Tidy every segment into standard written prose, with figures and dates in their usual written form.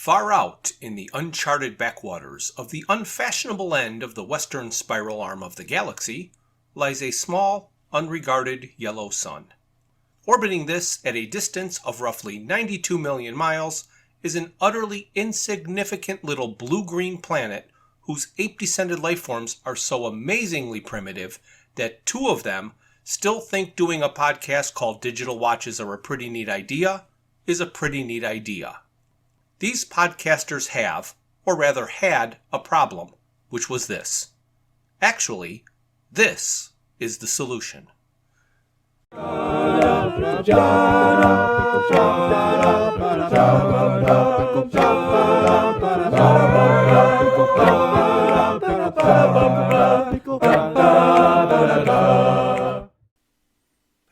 Far out in the uncharted backwaters of the unfashionable end of the western spiral arm of the galaxy lies a small, unregarded yellow sun. Orbiting this at a distance of roughly 92 million miles is an utterly insignificant little blue-green planet whose ape-descended lifeforms are so amazingly primitive that two of them still think doing a podcast called Digital Watches Are a Pretty Neat Idea is a pretty neat idea. These podcasters have, or rather had, a problem, which was this. Actually, this is the solution.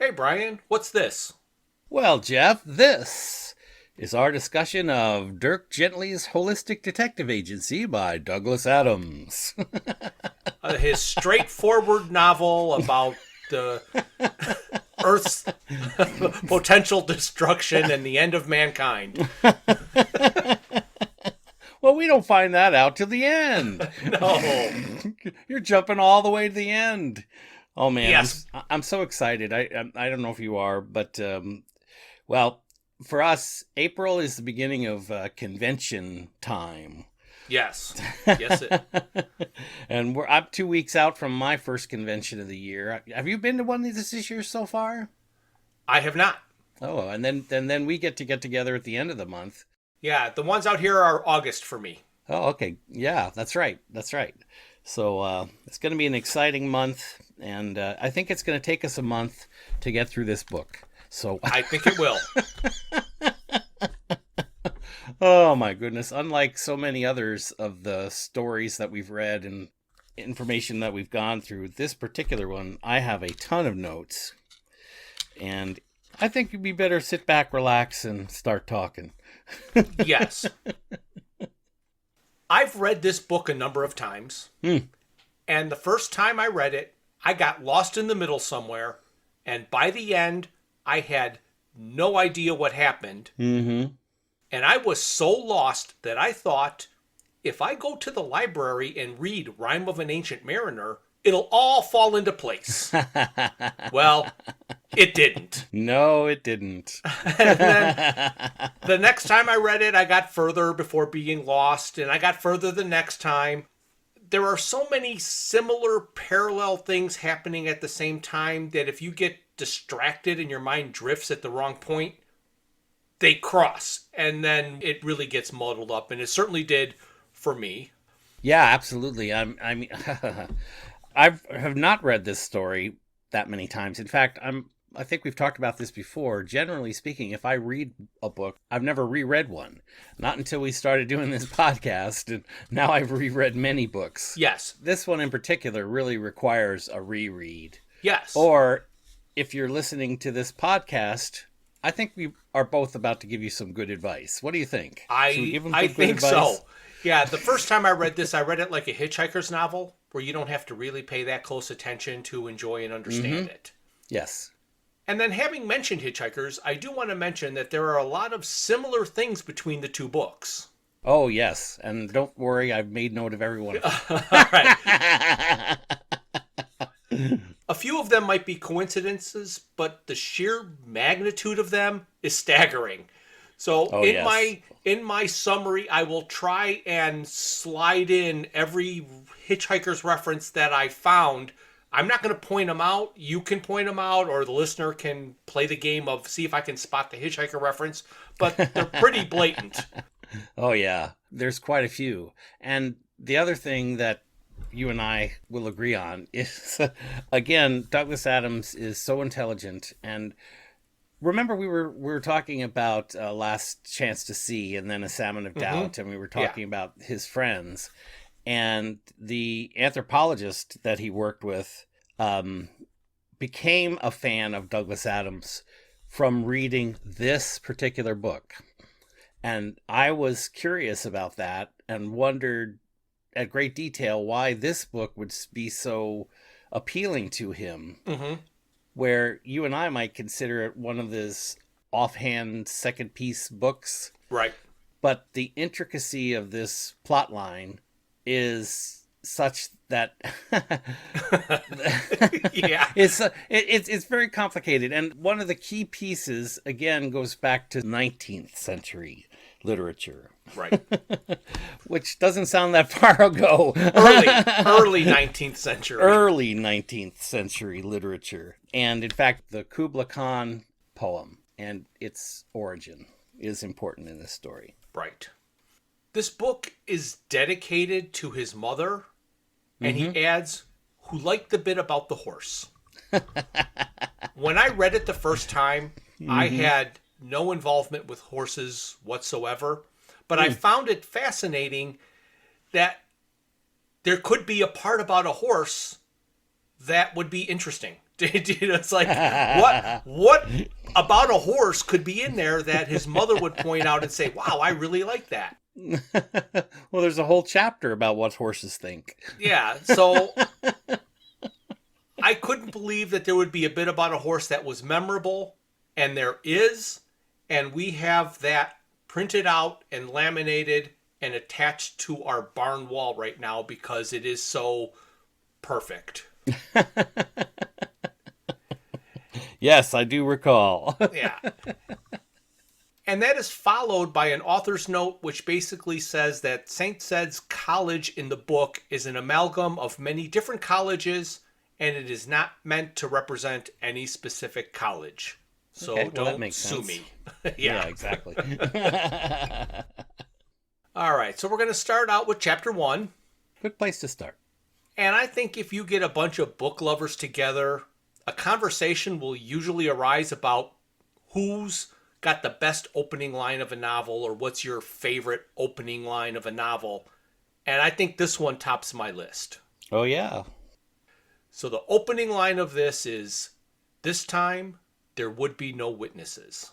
Hey Brian, what's this? Well, Jeff, this is our discussion of Dirk Gently's Holistic Detective Agency by Douglas Adams. His straightforward novel about the Earth's potential destruction and the end of mankind. Well, we don't find that out till the end. No. You're jumping all the way to the end. Oh, man. Yes. I'm so excited. I don't know if you are, but, well, for us, April is the beginning of convention time. Yes. Yes. And I'm 2 weeks out from my first convention of the year. Have you been to one of these this year so far? I have not. Oh, and then we get together at the end of the month. Yeah, the ones out here are August for me. Oh, okay. Yeah, that's right. So it's going to be an exciting month, and I think it's going to take us a month to get through this book. So I think it will. Oh my goodness. Unlike so many others of the stories that we've read and information that we've gone through, this particular one, I have a ton of notes. And I think you'd be better sit back, relax, and start talking. Yes. I've read this book a number of times. And the first time I read it, I got lost in the middle somewhere. And by the end, I had no idea what happened. Mm-hmm. And I was so lost that I thought, if I go to the library and read Rime of an Ancient Mariner, it'll all fall into place. Well, it didn't. No, it didn't. And then the next time I read it, I got further before being lost, and I got further the next time. There are so many similar parallel things happening at the same time that if you get distracted and your mind drifts at the wrong point, they cross, and then it really gets muddled up, and it certainly did for me. Yeah, absolutely. I mean, I have not read this story that many times. In fact, I think we've talked about this before. Generally speaking, if I read a book, I've never reread one. Not until we started doing this podcast, and now I've reread many books. Yes. This one in particular really requires a reread. Yes. Or if you're listening to this podcast, I think we are both about to give you some good advice. What do you think? Should we give them I good think advice? so. Yeah, the first time I read this, I read it like a hitchhiker's novel, where you don't have to really pay that close attention to enjoy and understand it. Yes. And then having mentioned hitchhikers, I do want to mention that there are a lot of similar things between the two books. Oh, yes. And don't worry, I've made note of every one of them. All right. A few of them might be coincidences, but the sheer magnitude of them is staggering. So in my summary, I will try and slide in every hitchhiker's reference that I found. I'm not going to point them out. You can point them out, or the listener can play the game of see if I can spot the hitchhiker reference. But they're pretty blatant. Oh, yeah. There's quite a few. And the other thing that you and I will agree on is, again, Douglas Adams is so intelligent. And remember, we were talking about Last Chance to See and then A Salmon of Doubt, and we were talking about his friends. And the anthropologist that he worked with became a fan of Douglas Adams from reading this particular book. And I was curious about that and wondered at great detail why this book would be so appealing to him, where you and I might consider it one of his offhand second piece books. Right. but the intricacy of this plot line is such that Yeah. it's very complicated. And one of the key pieces, again, goes back to 19th century literature. Right. Which doesn't sound that far ago. Early 19th century. Early 19th century literature. And in fact, the Kubla Khan poem and its origin is important in this story. Right. This book is dedicated to his mother, and he adds, who liked the bit about the horse. When I read it the first time, I had no involvement with horses whatsoever, but I found it fascinating that there could be a part about a horse that would be interesting. It's like, what about a horse could be in there that his mother would point out and say, wow, I really like that. Well, there's a whole chapter about what horses think. Yeah, so I couldn't believe that there would be a bit about a horse that was memorable, and there is, and we have that printed out and laminated and attached to our barn wall right now because it is so perfect. Yes, I do recall. Yeah. And that is followed by an author's note, which basically says that St. Ced's College in the book is an amalgam of many different colleges, and it is not meant to represent any specific college. So Okay, well, that don't makes sue sense. me. Yeah, exactly. All right, so we're going to start out with chapter 1. Good place to start. And I think if you get a bunch of book lovers together, a conversation will usually arise about who's got the best opening line of a novel or what's your favorite opening line of a novel. And I think this one tops my list. Oh, yeah. So the opening line of this is, this time there would be no witnesses.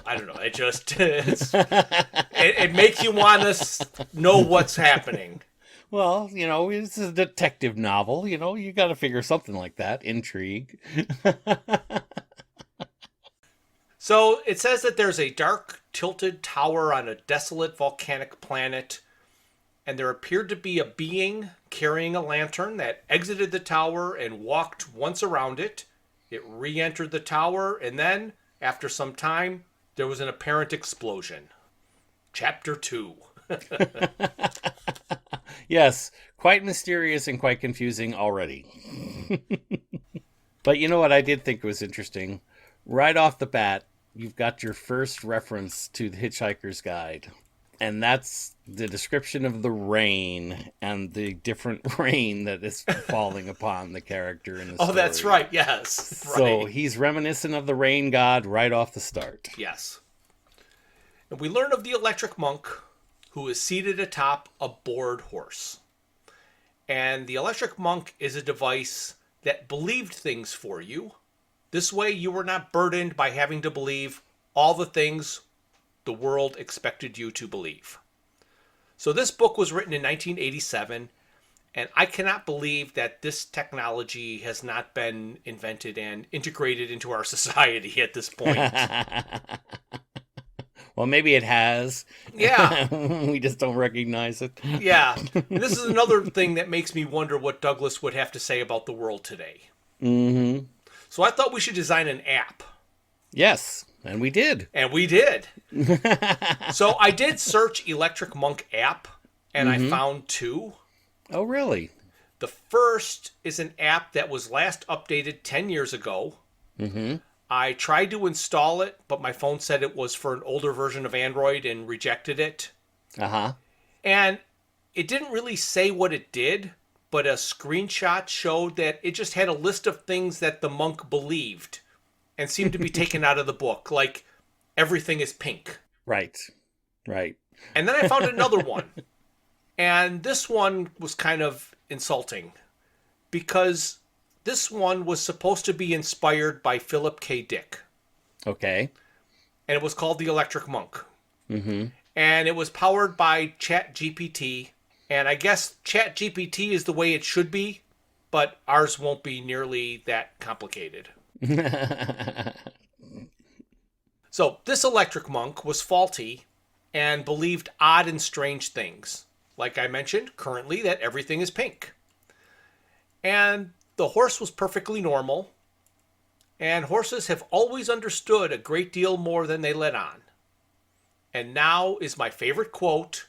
I don't know. It just, it makes you want to know what's happening. Well, it's a detective novel. You got to figure something like that. Intrigue. So it says that there's a dark, tilted tower on a desolate volcanic planet, and there appeared to be a being carrying a lantern that exited the tower and walked once around it. It re-entered the tower, and then, after some time, there was an apparent explosion. Chapter 2. Yes, quite mysterious and quite confusing already. But you know what I did think was interesting? Right off the bat, you've got your first reference to the Hitchhiker's Guide. And that's the description of the rain and the different rain that is falling upon the character in the story. Oh, that's right. Yes. So Right. he's reminiscent of the rain god right off the start. Yes. And we learn of the electric monk who is seated atop a bored horse. And the electric monk is a device that believed things for you. This way you were not burdened by having to believe all the things the world expected you to believe. So this book was written in 1987, and I cannot believe that this technology has not been invented and integrated into our society at this point. Well, maybe it has. Yeah. We just don't recognize it. Yeah. And this is another thing that makes me wonder what Douglas would have to say about the world today. Mm-hmm. So I thought we should design an app. Yes, and we did. And we did. So I did search Electric Monk app, and I found 2. Oh, really? The first is an app that was last updated 10 years ago. Mm-hmm. I tried to install it, but my phone said it was for an older version of Android and rejected it. Uh-huh. And it didn't really say what it did, but a screenshot showed that it just had a list of things that the monk believed and seemed to be taken out of the book, like everything is pink. Right. Right. And then I found another one. And this one was kind of insulting because this one was supposed to be inspired by Philip K. Dick. Okay. And it was called The Electric Monk. Mm-hmm. And it was powered by ChatGPT. And I guess ChatGPT is the way it should be, but ours won't be nearly that complicated. So this Electric Monk was faulty, and believed odd and strange things. Like I mentioned, currently that everything is pink. And the horse was perfectly normal, and horses have always understood a great deal more than they let on. And now is my favorite quote,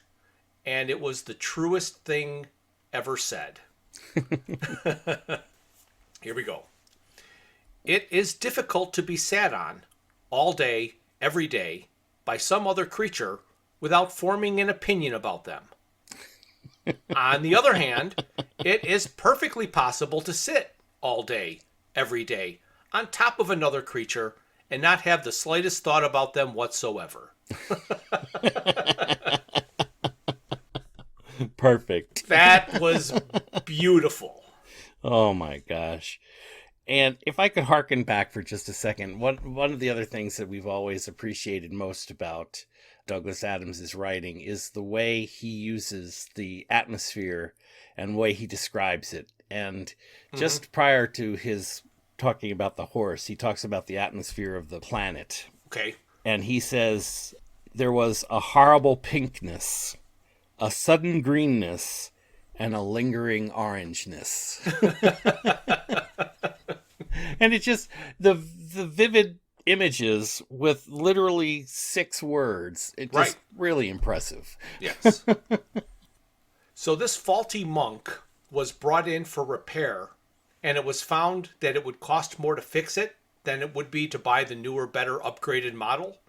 and it was the truest thing ever said. Here we go. It is difficult to be sat on all day, every day, by some other creature without forming an opinion about them. On the other hand, it is perfectly possible to sit all day, every day, on top of another creature and not have the slightest thought about them whatsoever. Perfect. That was beautiful. Oh my gosh. And if I could harken back for just a second, one of the other things that we've always appreciated most about Douglas Adams' writing is the way he uses the atmosphere and way he describes it. And just prior to his talking about the horse, he talks about the atmosphere of the planet. Okay. And he says there was a horrible pinkness, a sudden greenness, and a lingering orangeness. And it's just the vivid images with literally 6 words. It's just really impressive. Yes. So this faulty monk was brought in for repair, and it was found that it would cost more to fix it than it would be to buy the newer, better, upgraded model.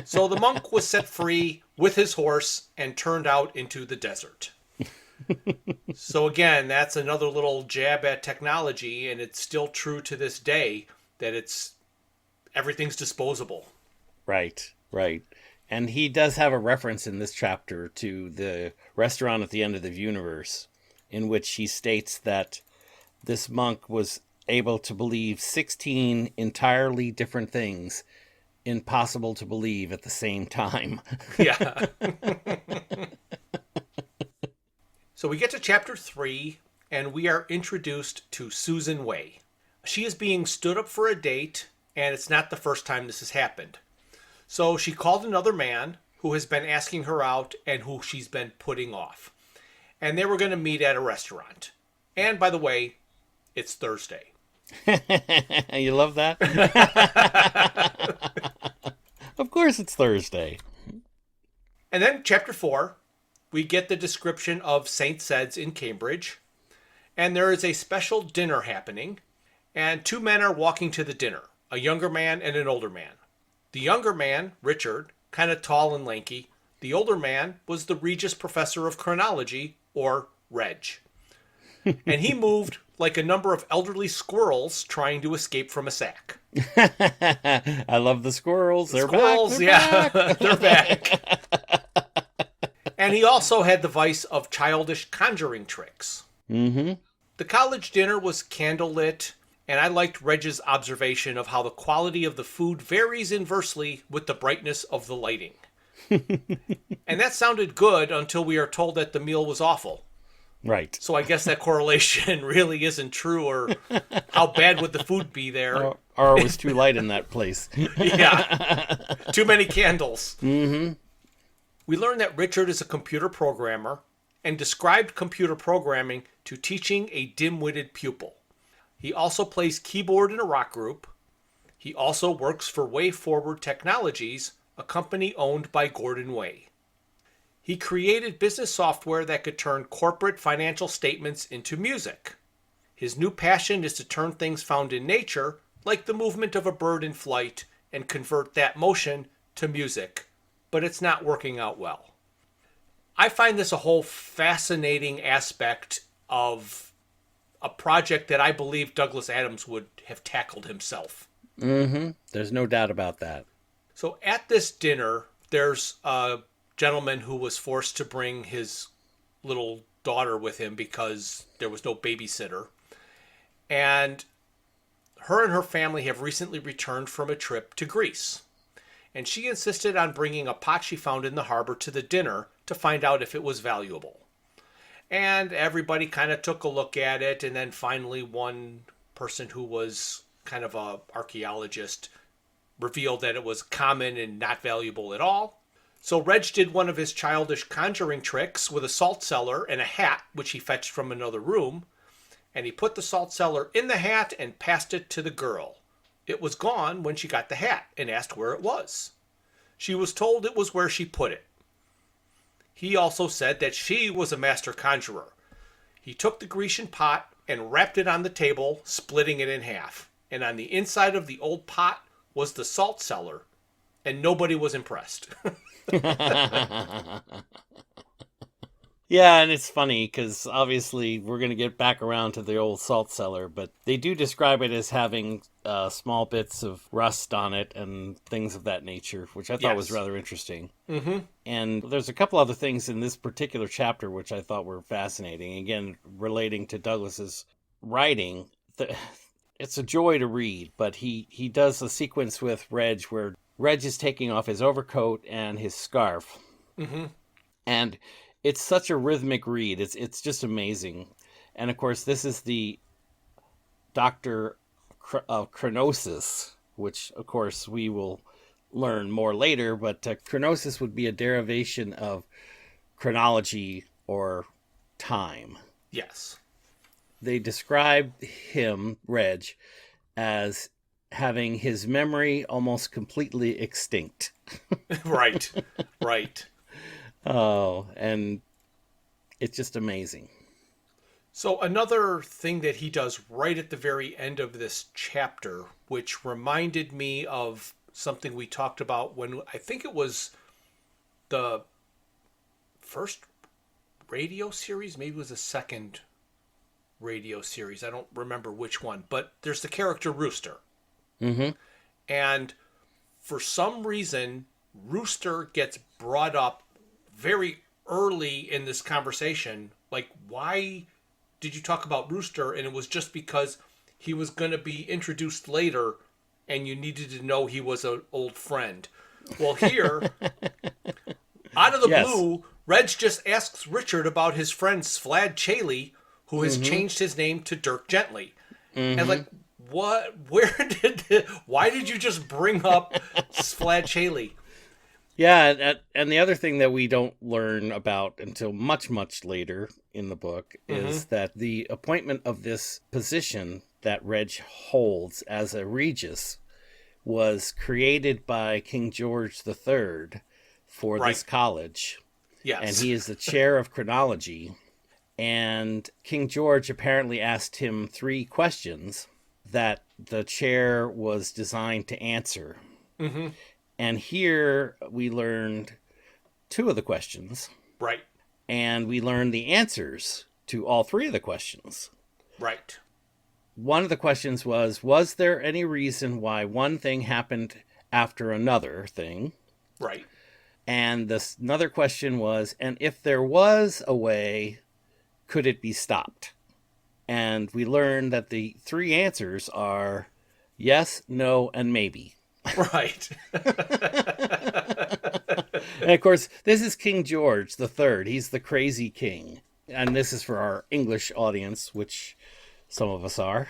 So the monk was set free with his horse and turned out into the desert. So again, that's another little jab at technology, and it's still true to this day that everything's disposable. Right. And he does have a reference in this chapter to the restaurant at the end of the universe, in which he states that this monk was able to believe 16 entirely different things impossible to believe at the same time. Yeah. So we get to chapter 3, and we are introduced to Susan Way. She is being stood up for a date, and it's not the first time this has happened. So she called another man who has been asking her out and who she's been putting off. And they were going to meet at a restaurant. And by the way, it's Thursday. You love that? Of course it's Thursday. And then chapter 4, we get the description of St. Sed's in Cambridge. And there is a special dinner happening. And 2 men are walking to the dinner, a younger man and an older man. The younger man, Richard, kind of tall and lanky. The older man was the Regius Professor of Chronology, or Reg. And he moved like a number of elderly squirrels trying to escape from a sack. I love the squirrels. They're squirrels, back. Back. They're back. And he also had the vice of childish conjuring tricks. Mm-hmm. The college dinner was candlelit, and I liked Reg's observation of how the quality of the food varies inversely with the brightness of the lighting. And that sounded good until we are told that the meal was awful. Right. So I guess that correlation really isn't true, or how bad would the food be there? Or it was too light in that place. Yeah. Too many candles. Mm-hmm. We learned that Richard is a computer programmer and described computer programming to teaching a dim-witted pupil. He also plays keyboard in a rock group. He also works for Way Forward Technologies, a company owned by Gordon Way. He created business software that could turn corporate financial statements into music. His new passion is to turn things found in nature, like the movement of a bird in flight, and convert that motion to music. But it's not working out well. I find this a whole fascinating aspect of a project that I believe Douglas Adams would have tackled himself. Mm-hmm. There's no doubt about that. So at this dinner, there's a gentleman who was forced to bring his little daughter with him because there was no babysitter. And her family have recently returned from a trip to Greece. And she insisted on bringing a pot she found in the harbor to the dinner to find out if it was valuable. And everybody kind of took a look at it, and then finally one person who was kind of a archaeologist revealed that it was common and not valuable at all. So Reg did one of his childish conjuring tricks with a salt cellar and a hat, which he fetched from another room, and he put the salt cellar in the hat and passed it to the girl. It was gone when she got the hat and asked where it was. She was told it was where she put it. He also said that she was a master conjurer. He took the Grecian pot and wrapped it on the table, splitting it in half. And on the inside of the old pot was the salt cellar, and nobody was impressed. Yeah, and it's funny because obviously we're going to get back around to the old salt cellar, but they do describe it as having small bits of rust on it and things of that nature, which I thought was rather interesting. Mm-hmm. And there's a couple other things in this particular chapter which I thought were fascinating. Again, relating to Douglas's writing, it's a joy to read, but he does a sequence with Reg where Reg is taking off his overcoat and his scarf. Mm-hmm. And it's such a rhythmic read. It's just amazing. And of course, this is the Doctor of Chronosis, which of course we will learn more later. But chronosis would be a derivation of chronology or time. Yes. They describe him, Reg, as having his memory almost completely extinct. Right. Right. Oh, and it's just amazing. So another thing that he does right at the very end of this chapter, which reminded me of something we talked about when I think it was the first radio series, maybe it was the second radio series. I don't remember which one, but there's the character Rooster. Mm-hmm. And for some reason, Rooster gets brought up very early in this conversation. Like, why did you talk about Rooster? And it was just because he was going to be introduced later and you needed to know he was an old friend. Well, here, out of the blue, Reg just asks Richard about his friend Svlad Chaley, who has changed his name to Dirk Gently. And like, what? Why did you just bring up Svlad Chaley? Yeah, and the other thing that we don't learn about until much, much later in the book is that the appointment of this position that Reg holds as a Regis was created by King George III for this college. Yes. And he is the chair of chronology. And King George apparently asked him 3 questions that the chair was designed to answer. Mm-hmm. And here we learned 2 of the questions. Right. And we learned the answers to all 3 of the questions. Right. One of the questions was there any reason why one thing happened after another thing? Right. And another question was, and if there was a way, could it be stopped? And we learned that the 3 answers are yes, no, and maybe. Right. And of course, this is King George III. He's the crazy king. And this is for our English audience, which some of us are.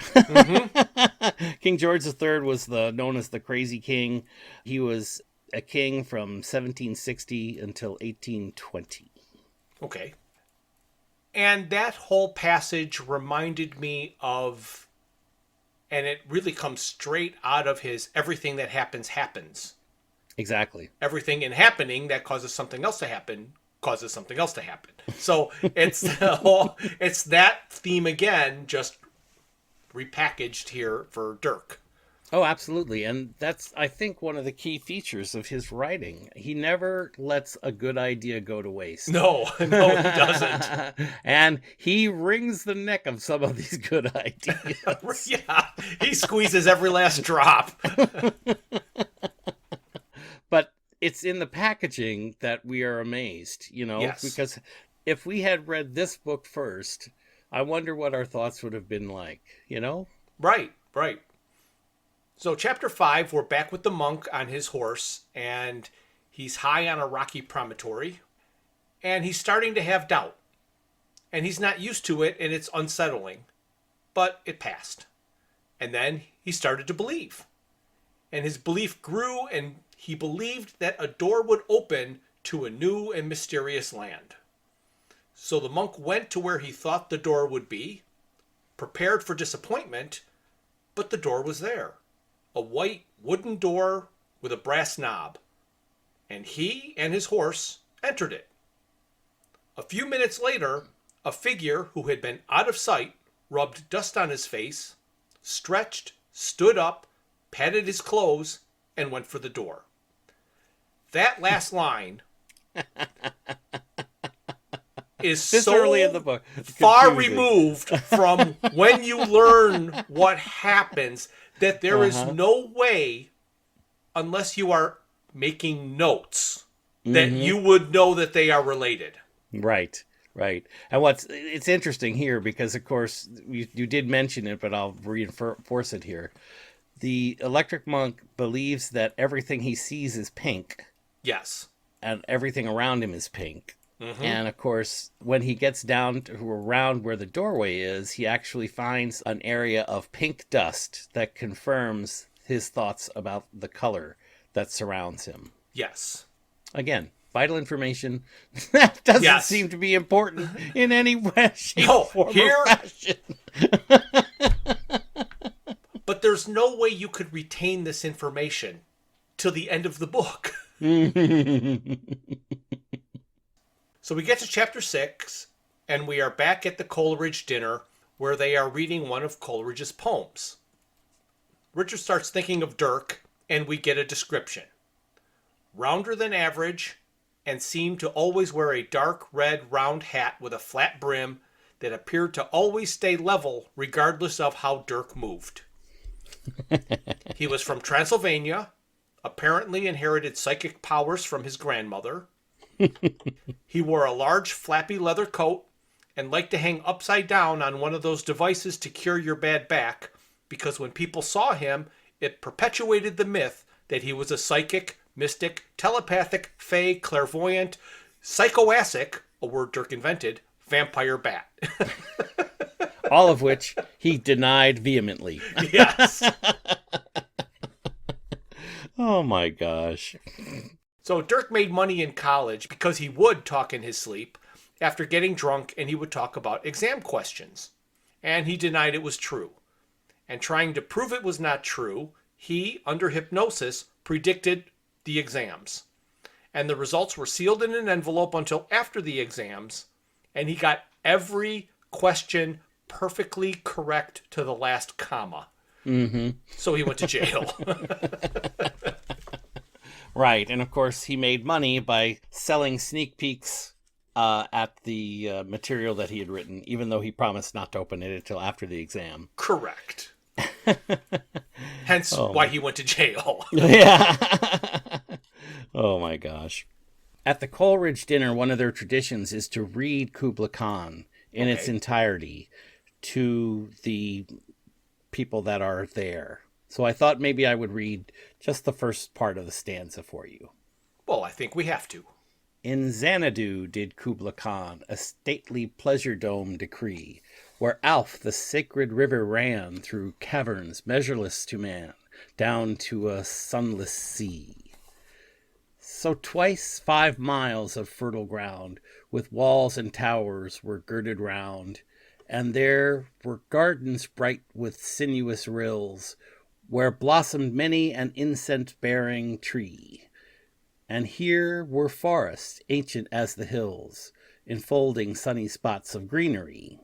King George III was known as the crazy king. He was a king from 1760 until 1820. Okay. And that whole passage reminded me of, and it really comes straight out of his everything that happens, happens. Exactly. Everything in happening that causes something else to happen causes something else to happen. So it's it's that theme again, just repackaged here for Dirk. Oh, absolutely. And that's, I think, one of the key features of his writing. He never lets a good idea go to waste. No, he doesn't. And he wrings the neck of some of these good ideas. Yeah, he squeezes every last drop. But it's in the packaging that we are amazed, Yes. Because if we had read this book first, I wonder what our thoughts would have been like, Right. So chapter 5, we're back with the monk on his horse, and he's high on a rocky promontory, and he's starting to have doubt. And he's not used to it, and it's unsettling. But it passed. And then he started to believe. And his belief grew, and he believed that a door would open to a new and mysterious land. So the monk went to where he thought the door would be, prepared for disappointment, but the door was there. A white wooden door with a brass knob. And he and his horse entered it. A few minutes later, a figure who had been out of sight rubbed dust on his face, stretched, stood up, patted his clothes, and went for the door. That last line is This so early in the book. far Confusing. removed from when you learn what happens that there is no way, unless you are making notes, that you would know that they are related. Right. And it's interesting here because, of course, you did mention it, but I'll reinforce it here. The electric monk believes that everything he sees is pink. Yes. And everything around him is pink. And, of course, when he gets down to around where the doorway is, he actually finds an area of pink dust that confirms his thoughts about the color that surrounds him. Yes. Again, vital information that doesn't seem to be important in any way, shape, form, or fashion. But there's no way you could retain this information till the end of the book. So we get to chapter 6, and we are back at the Coleridge dinner where they are reading one of Coleridge's poems. Richard starts thinking of Dirk, and we get a description. Rounder than average, and seemed to always wear a dark red round hat with a flat brim that appeared to always stay level regardless of how Dirk moved. He was from Transylvania, apparently inherited psychic powers from his grandmother. He wore a large flappy leather coat and liked to hang upside down on one of those devices to cure your bad back, because when people saw him, it perpetuated the myth that he was a psychic, mystic, telepathic, fey, clairvoyant, psychoasic, a word Dirk invented, vampire bat. All of which he denied vehemently. Yes. Oh my gosh. So Dirk made money in college because he would talk in his sleep after getting drunk, and he would talk about exam questions. And he denied it was true. And trying to prove it was not true, he, under hypnosis, predicted the exams. And the results were sealed in an envelope until after the exams, and he got every question perfectly correct to the last comma. So he went to jail. Right, and of course he made money by selling sneak peeks at the material that he had written, even though he promised not to open it until after the exam. Correct. Hence why he went to jail. Yeah. Oh my gosh. At the Coleridge dinner, one of their traditions is to read Kubla Khan in its entirety to the people that are there. So I thought maybe I would read just the first part of the stanza for you. Well, I think we have to. In Xanadu did Kubla Khan a stately pleasure dome decree, where Alph the sacred river ran through caverns measureless to man, down to a sunless sea. So twice 5 miles of fertile ground, with walls and towers were girded round, and there were gardens bright with sinuous rills, where blossomed many an incense-bearing tree. And here were forests, ancient as the hills, enfolding sunny spots of greenery.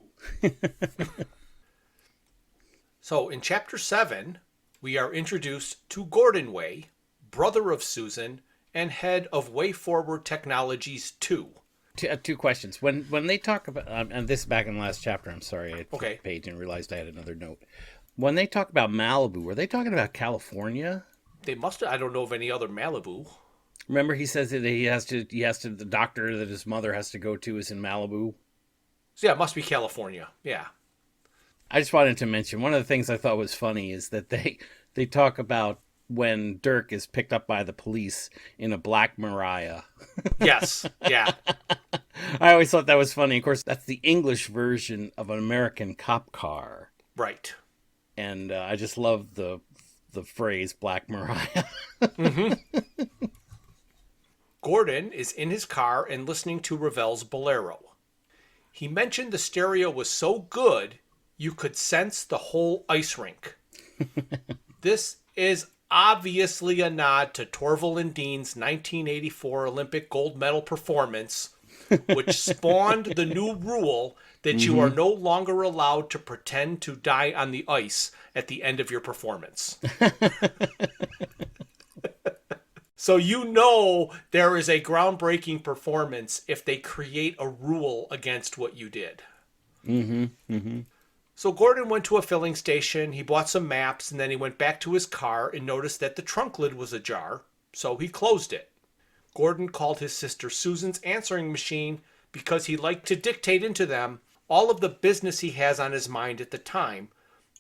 So in chapter 7, we are introduced to Gordon Way, brother of Susan, and head of Way Forward Technologies 2. Two questions. When they talk about, and this back in the last chapter, I'm sorry, I flipped the page and realized I had another note. When they talk about Malibu, were they talking about California? They must have, I don't know of any other Malibu. Remember he says that the doctor that his mother has to go to is in Malibu? So yeah, it must be California. Yeah. I just wanted to mention, one of the things I thought was funny is that they talk about when Dirk is picked up by the police in a black Mariah. Yes, yeah. I always thought that was funny. Of course, that's the English version of an American cop car. Right. And I just love the phrase Black Mariah. Gordon is in his car and listening to Ravel's Bolero. He mentioned the stereo was so good you could sense the whole ice rink. This is obviously a nod to Torval and Dean's 1984 Olympic gold medal performance, which spawned the new rule that you are no longer allowed to pretend to die on the ice at the end of your performance. So you know there is a groundbreaking performance if they create a rule against what you did. So Gordon went to a filling station, he bought some maps, and then he went back to his car and noticed that the trunk lid was ajar, so he closed it. Gordon called his sister Susan's answering machine because he liked to dictate into them all of the business he has on his mind at the time,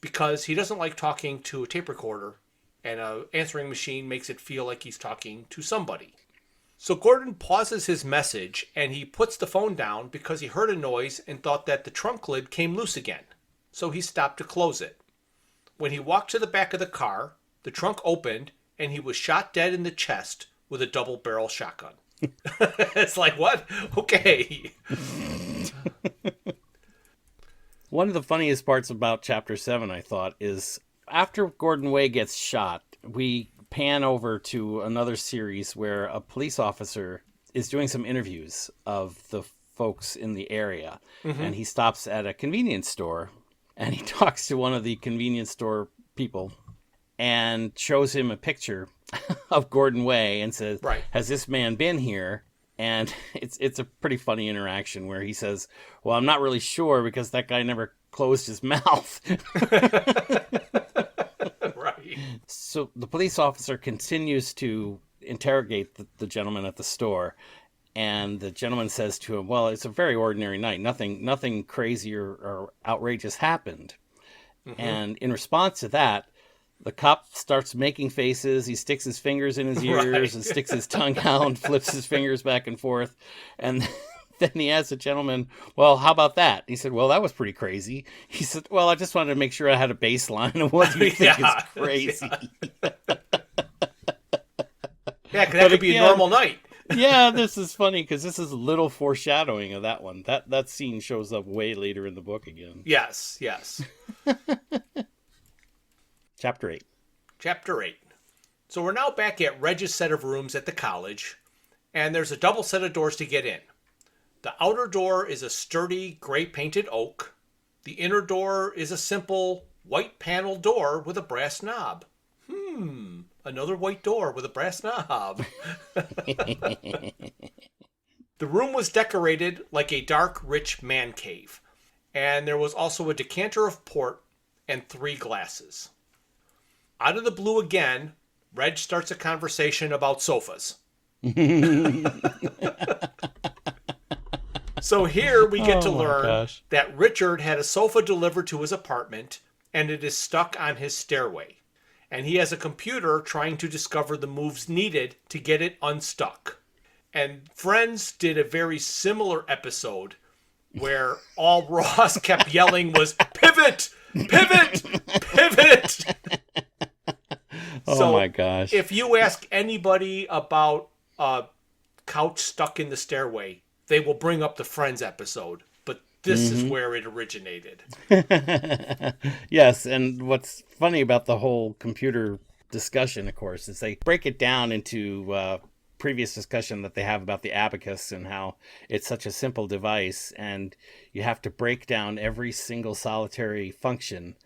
because he doesn't like talking to a tape recorder, and an answering machine makes it feel like he's talking to somebody. So Gordon pauses his message, and he puts the phone down because he heard a noise and thought that the trunk lid came loose again. So he stopped to close it. When he walked to the back of the car, the trunk opened, and he was shot dead in the chest with a double-barrel shotgun. It's like, what? Okay. One of the funniest parts about Chapter 7, I thought, is after Gordon Way gets shot, we pan over to another series where a police officer is doing some interviews of the folks in the area. And he stops at a convenience store, and he talks to one of the convenience store people and shows him a picture of Gordon Way and says, has this man been here? And it's a pretty funny interaction where he says, well, I'm not really sure because that guy never closed his mouth. Right. So the police officer continues to interrogate the gentleman at the store. And the gentleman says to him, well, it's a very ordinary night. Nothing crazy or outrageous happened. And in response to that, the cop starts making faces. He sticks his fingers in his ears and sticks his tongue out and flips his fingers back and forth. And then he asks the gentleman, well, how about that? He said, well, that was pretty crazy. He said, well, I just wanted to make sure I had a baseline of what you think is crazy. Yeah, because that could be a normal night. Yeah, this is funny because this is a little foreshadowing of that one. That scene shows up way later in the book again. Yes. Chapter 8. Chapter 8. So we're now back at Reg's set of rooms at the college, and there's a double set of doors to get in. The outer door is a sturdy gray painted oak. The inner door is a simple white panel door with a brass knob. Another white door with a brass knob. The room was decorated like a dark, rich man cave. And there was also a decanter of port and 3 glasses. Out of the blue again, Reg starts a conversation about sofas. So here we get to learn that Richard had a sofa delivered to his apartment, and it is stuck on his stairway. And he has a computer trying to discover the moves needed to get it unstuck. And Friends did a very similar episode where all Ross kept yelling was, pivot, pivot, pivot. Oh my gosh. If you ask anybody about a couch stuck in the stairway, they will bring up the Friends episode. But this is where it originated. Yes, and what's funny about the whole computer discussion, of course, is they break it down into previous discussion that they have about the abacus and how it's such a simple device, and you have to break down every single solitary function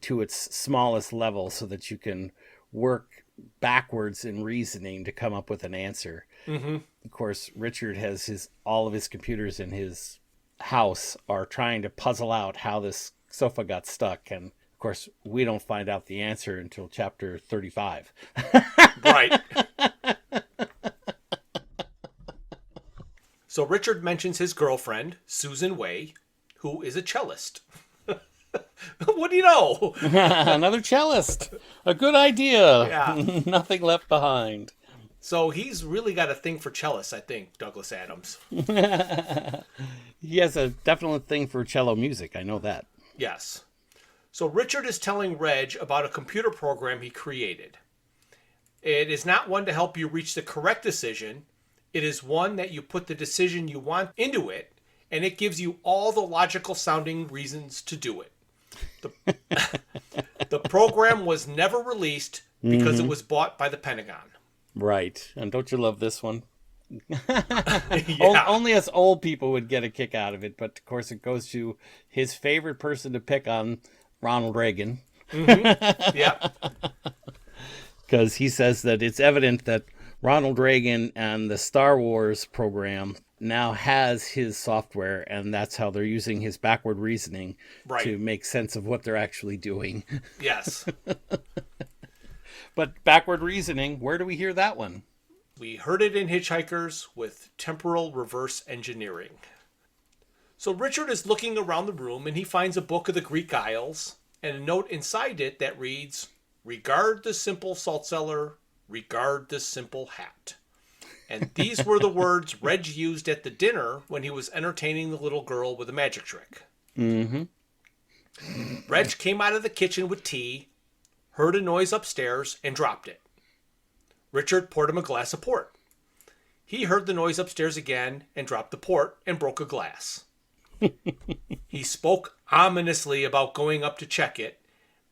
to its smallest level so that you can work backwards in reasoning to come up with an answer. Of course, Richard has all of his computers in his house are trying to puzzle out how this sofa got stuck, and of course we don't find out the answer until chapter 35. Right. So Richard mentions his girlfriend, Susan Way, who is a cellist. What do you know? Another cellist. A good idea. Yeah. Nothing left behind. So he's really got a thing for cellists, I think, Douglas Adams. He has a definite thing for cello music. I know that. Yes. So Richard is telling Reg about a computer program he created. It is not one to help you reach the correct decision. It is one that you put the decision you want into it, and it gives you all the logical sounding reasons to do it. The program was never released because it was bought by the Pentagon. Right. And don't you love this one? Yeah. Only us old people would get a kick out of it, but of course it goes to his favorite person to pick on, Ronald Reagan. Yeah. Because he says that it's evident that Ronald Reagan and the Star Wars program now has his software, and that's how they're using his backward reasoning to make sense of what they're actually doing. Yes. But backward reasoning, where do we hear that one? We heard it in Hitchhikers with temporal reverse engineering. So Richard is looking around the room and he finds a book of the Greek Isles and a note inside it that reads, "Regard the simple salt cellar, regard the simple hat." And these were the words Reg used at the dinner when he was entertaining the little girl with a magic trick. Mm-hmm. Reg came out of the kitchen with tea, heard a noise upstairs, and dropped it. Richard poured him a glass of port. He heard the noise upstairs again and dropped the port and broke a glass. He spoke ominously about going up to check it,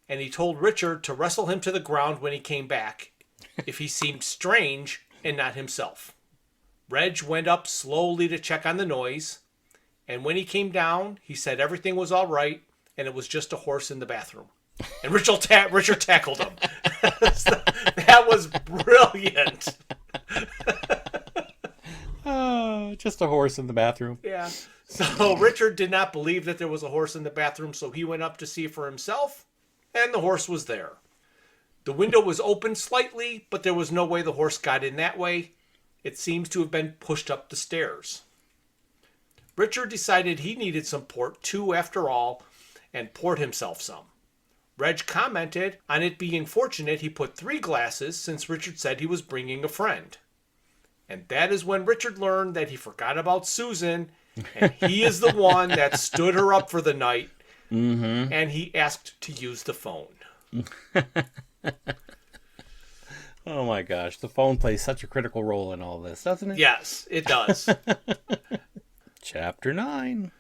and he told Richard to wrestle him to the ground when he came back if he seemed strange and not himself. Reg went up slowly to check on the noise, and when he came down, he said everything was all right and it was just a horse in the bathroom. And Richard tackled him. That was brilliant. Oh, just a horse in the bathroom. Yeah. So Richard did not believe that there was a horse in the bathroom, so he went up to see for himself, and the horse was there. The window was open slightly, but there was no way the horse got in that way. It seems to have been pushed up the stairs. Richard decided he needed some port too, after all, and poured himself some. Reg commented on it being fortunate he put 3 glasses since Richard said he was bringing a friend. And that is when Richard learned that he forgot about Susan, and he is the one that stood her up for the night, and he asked to use the phone. Oh my gosh, the phone plays such a critical role in all this, doesn't it? Yes, it does. Chapter 9.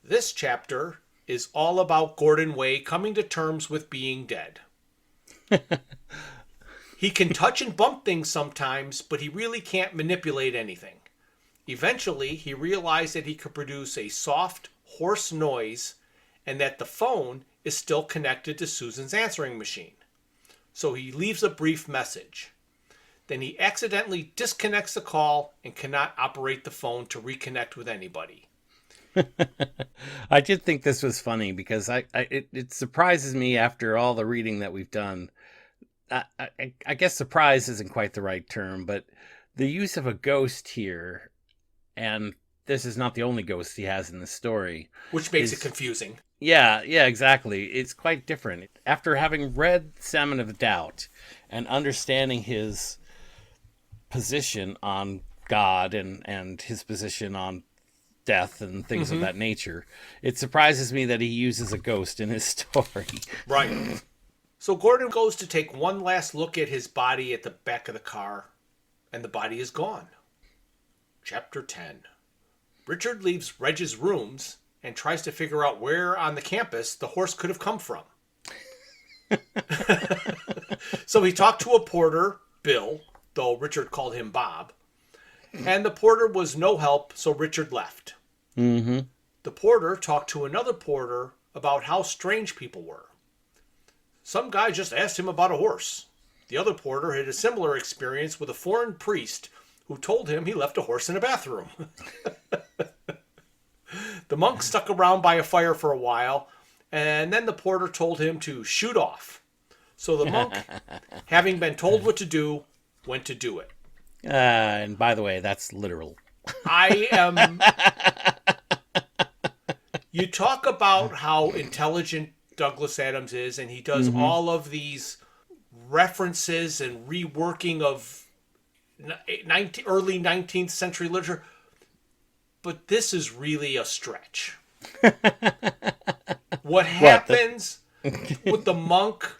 This chapter is all about Gordon Way coming to terms with being dead. He can touch and bump things sometimes, but he really can't manipulate anything. Eventually, he realized that he could produce a soft, hoarse noise and that the phone is still connected to Susan's answering machine. So he leaves a brief message. Then he accidentally disconnects the call and cannot operate the phone to reconnect with anybody. I did think this was funny because it surprises me after all the reading that we've done. I guess surprise isn't quite the right term, but the use of a ghost here, and this is not the only ghost he has in the story. Which makes it confusing. Yeah, exactly. It's quite different. After having read Salmon of Doubt and understanding his position on God and his position on death and things of that nature, it surprises me that he uses a ghost in his story. Right. So Gordon goes to take one last look at his body at the back of the car, and the body is gone. Chapter 10. Richard leaves Reg's rooms and tries to figure out where on the campus the horse could have come from. So he talked to a porter, Bill, though Richard called him Bob, and the porter was no help, so Richard left. Mm-hmm. The porter talked to another porter about how strange people were. Some guy just asked him about a horse. The other porter had a similar experience with a foreign priest who told him he left a horse in a bathroom. The monk stuck around by a fire for a while, and then the porter told him to shoot off. So the monk, having been told what to do, went to do it. And by the way, that's literal. I am... You talk about how intelligent Douglas Adams is, and he does all of these references and reworking of early 19th century literature, but this is really a stretch. What happens with the monk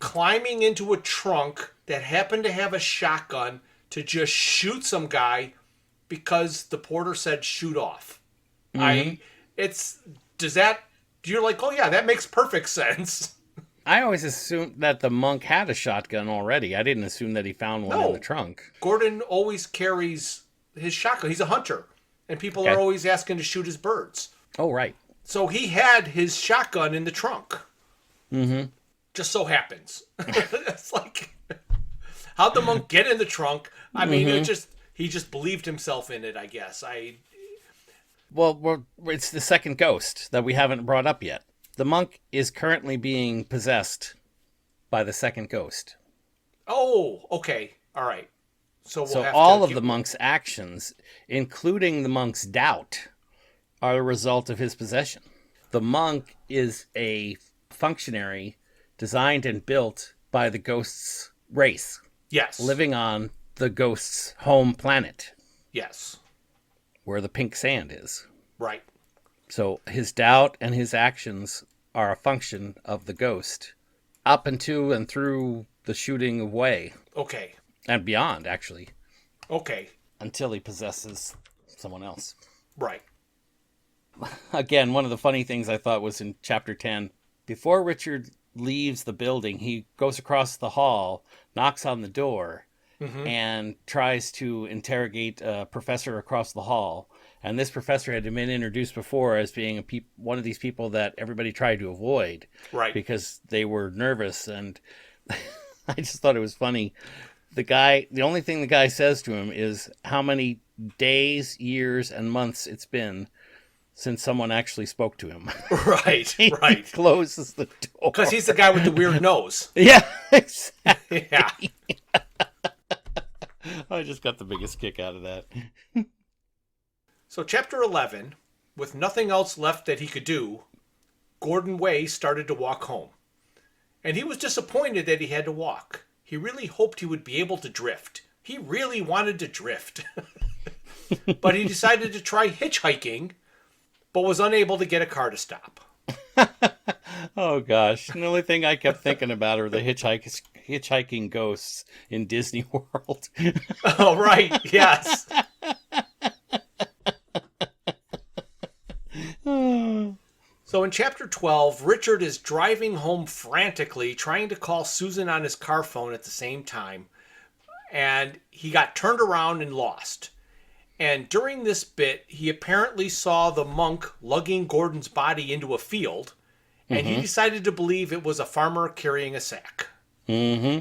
climbing into a trunk that happened to have a shotgun to just shoot some guy because the porter said shoot off. Mm-hmm. You're like, oh yeah, that makes perfect sense. I always assumed that the monk had a shotgun already. I didn't assume that he found one in the trunk. Gordon always carries his shotgun. He's a hunter, and people are always asking to shoot his birds. Oh, right. So he had his shotgun in the trunk. Mm-hmm. Just so happens. It's like, how'd the monk get in the trunk? I mean, he just believed himself in it, I guess. Well, it's the second ghost that we haven't brought up yet. The monk is currently being possessed by the second ghost. Oh, okay. All right. So all of the monk's actions, including the monk's doubt, are a result of his possession. The monk is a functionary designed and built by the ghost's race. Yes. Living on the ghost's home planet. Yes. Where the pink sand is. Right. So his doubt and his actions are a function of the ghost up into and through the shooting away. Okay. And beyond, actually. Okay. Until he possesses someone else. Right. Again, one of the funny things I thought was in chapter 10, before Richard leaves the building, he goes across the hall, knocks on the door, and tries to interrogate a professor across the hall. And this professor had been introduced before as being one of these people that everybody tried to avoid. Right. Because they were nervous. And I just thought it was funny. The only thing the guy says to him is how many days, years, and months it's been since someone actually spoke to him. Right, right. He closes the door. Because he's the guy with the weird nose. Yeah, exactly. Yeah. I just got the biggest kick out of that. So chapter 11, with nothing else left that he could do, Gordon Way started to walk home. And he was disappointed that he had to walk. He really hoped he would be able to drift. He really wanted to drift. But he decided to try hitchhiking, but was unable to get a car to stop. Oh, gosh. The only thing I kept thinking about are the hitchhiking ghosts in Disney World. Oh, right. Yes. So in chapter 12, Richard is driving home frantically, trying to call Susan on his car phone at the same time. And he got turned around and lost. And during this bit, he apparently saw the monk lugging Gordon's body into a field. And he decided to believe it was a farmer carrying a sack. Mm-hmm.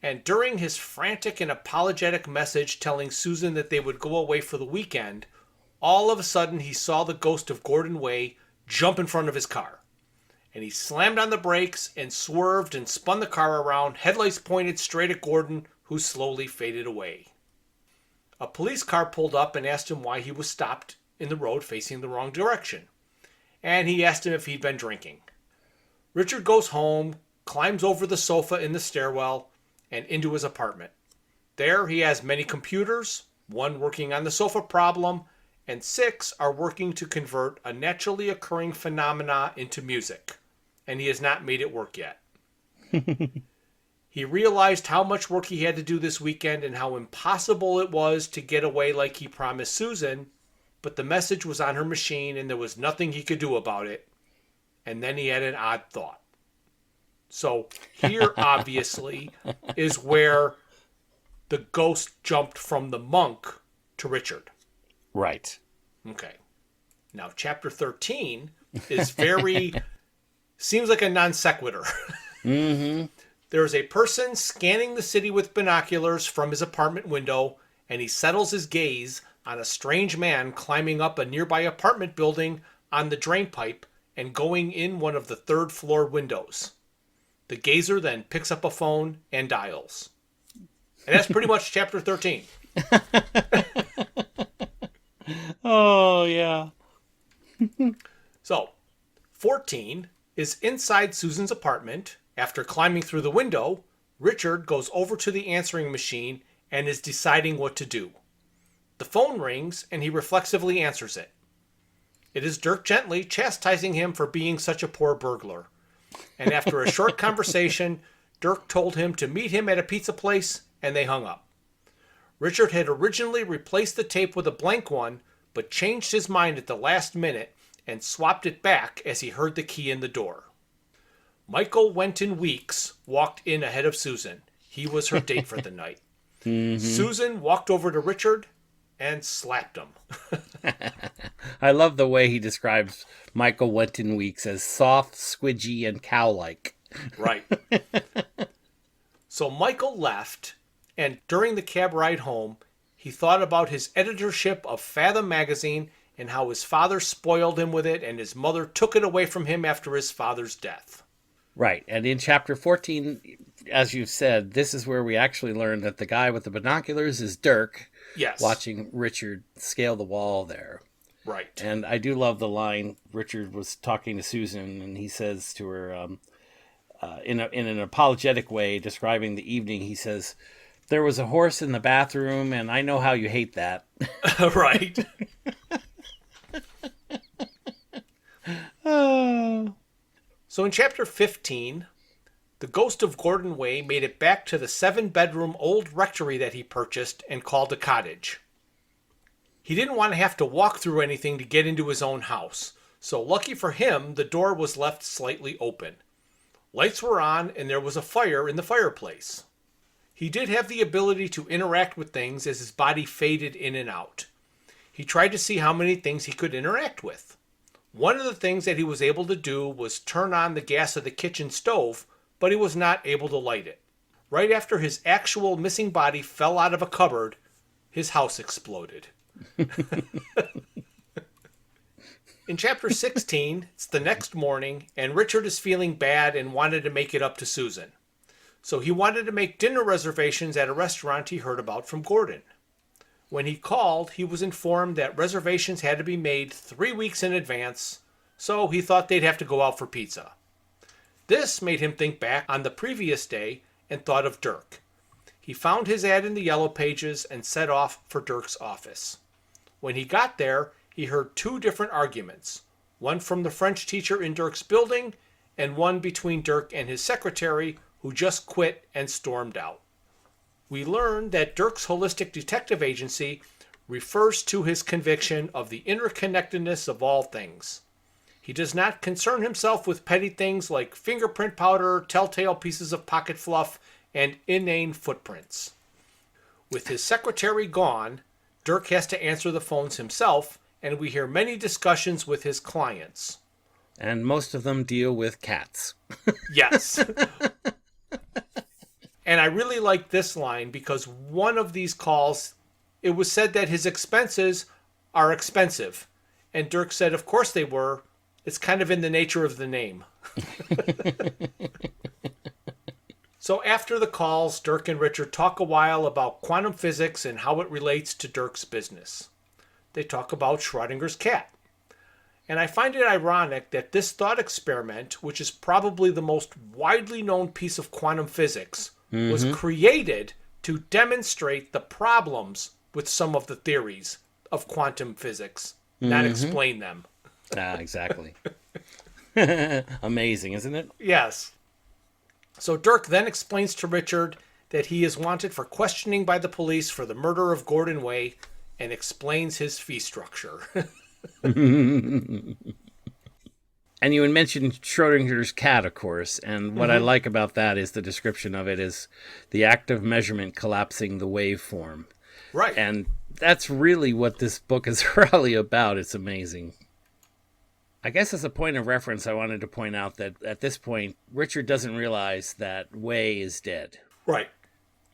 And during his frantic and apologetic message telling Susan that they would go away for the weekend, all of a sudden he saw the ghost of Gordon Way jump in front of his car. And he slammed on the brakes and swerved and spun the car around, headlights pointed straight at Gordon, who slowly faded away. A police car pulled up and asked him why he was stopped in the road facing the wrong direction. And he asked him if he'd been drinking. Richard goes home, climbs over the sofa in the stairwell, and into his apartment. There he has many computers, one working on the sofa problem, and 6 are working to convert a naturally occurring phenomena into music. And he has not made it work yet. He realized how much work he had to do this weekend and how impossible it was to get away like he promised Susan, but the message was on her machine and there was nothing he could do about it. And then he had an odd thought. So here, obviously, is where the ghost jumped from the monk to Richard. Right. Okay. Now, chapter 13 is seems like a non sequitur. Mm-hmm. There is a person scanning the city with binoculars from his apartment window, and he settles his gaze on a strange man climbing up a nearby apartment building on the drain pipe and going in one of the 3rd floor windows. The gazer then picks up a phone and dials. And that's pretty much chapter 13. Oh, yeah. So, 14 is inside Susan's apartment. After climbing through the window, Richard goes over to the answering machine and is deciding what to do. The phone rings and he reflexively answers it. It is Dirk Gently chastising him for being such a poor burglar. And after a short conversation, Dirk told him to meet him at a pizza place and they hung up. Richard had originally replaced the tape with a blank one, but changed his mind at the last minute and swapped it back as he heard the key in the door. Michael Wenton Weeks walked in ahead of Susan. He was her date for the night. Susan walked over to Richard and slapped him. I love the way he describes Michael Wenton Weeks as soft, squidgy, and cow-like. Right. So Michael left, and during the cab ride home, he thought about his editorship of Fathom magazine and how his father spoiled him with it and his mother took it away from him after his father's death. Right. And in chapter 14, as you said, this is where we actually learn that the guy with the binoculars is Dirk. Yes. Watching Richard scale the wall there. Right. And I do love the line Richard was talking to Susan, and he says to her, in an apologetic way, describing the evening, he says, "There was a horse in the bathroom, and I know how you hate that." Right. So in chapter 15, the ghost of Gordon Way made it back to the 7-bedroom old rectory that he purchased and called a cottage. He didn't want to have to walk through anything to get into his own house, so lucky for him, the door was left slightly open. Lights were on and there was a fire in the fireplace. He did have the ability to interact with things as his body faded in and out. He tried to see how many things he could interact with. One of the things that he was able to do was turn on the gas of the kitchen stove, but he was not able to light it. Right after his actual missing body fell out of a cupboard, his house exploded. In chapter 16, it's the next morning, and Richard is feeling bad and wanted to make it up to Susan. So he wanted to make dinner reservations at a restaurant he heard about from Gordon. When he called, he was informed that reservations had to be made 3 weeks in advance, so he thought they'd have to go out for pizza. This made him think back on the previous day and thought of Dirk. He found his ad in the Yellow Pages and set off for Dirk's office. When he got there, he heard 2 different arguments, one from the French teacher in Dirk's building and one between Dirk and his secretary, who just quit and stormed out. We learned that Dirk's holistic detective agency refers to his conviction of the interconnectedness of all things. He does not concern himself with petty things like fingerprint powder, telltale pieces of pocket fluff, and inane footprints. With his secretary gone, Dirk has to answer the phones himself, and we hear many discussions with his clients. And most of them deal with cats. Yes. And I really like this line because one of these calls, it was said that his expenses are expensive. And Dirk said, of course they were. It's kind of in the nature of the name. So after the calls, Dirk and Richard talk a while about quantum physics and how it relates to Dirk's business. They talk about Schrodinger's cat. And I find it ironic that this thought experiment, which is probably the most widely known piece of quantum physics, was created to demonstrate the problems with some of the theories of quantum physics, not explain them. Exactly. Amazing, isn't it? Yes. So Dirk then explains to Richard that he is wanted for questioning by the police for the murder of Gordon Way and explains his fee structure. And you had mentioned Schrodinger's cat, of course, and what I like about that is the description of it is the act of measurement collapsing the waveform. Right. And that's really what this book is really about. It's amazing. I guess as a point of reference, I wanted to point out that at this point, Richard doesn't realize that Way is dead. Right.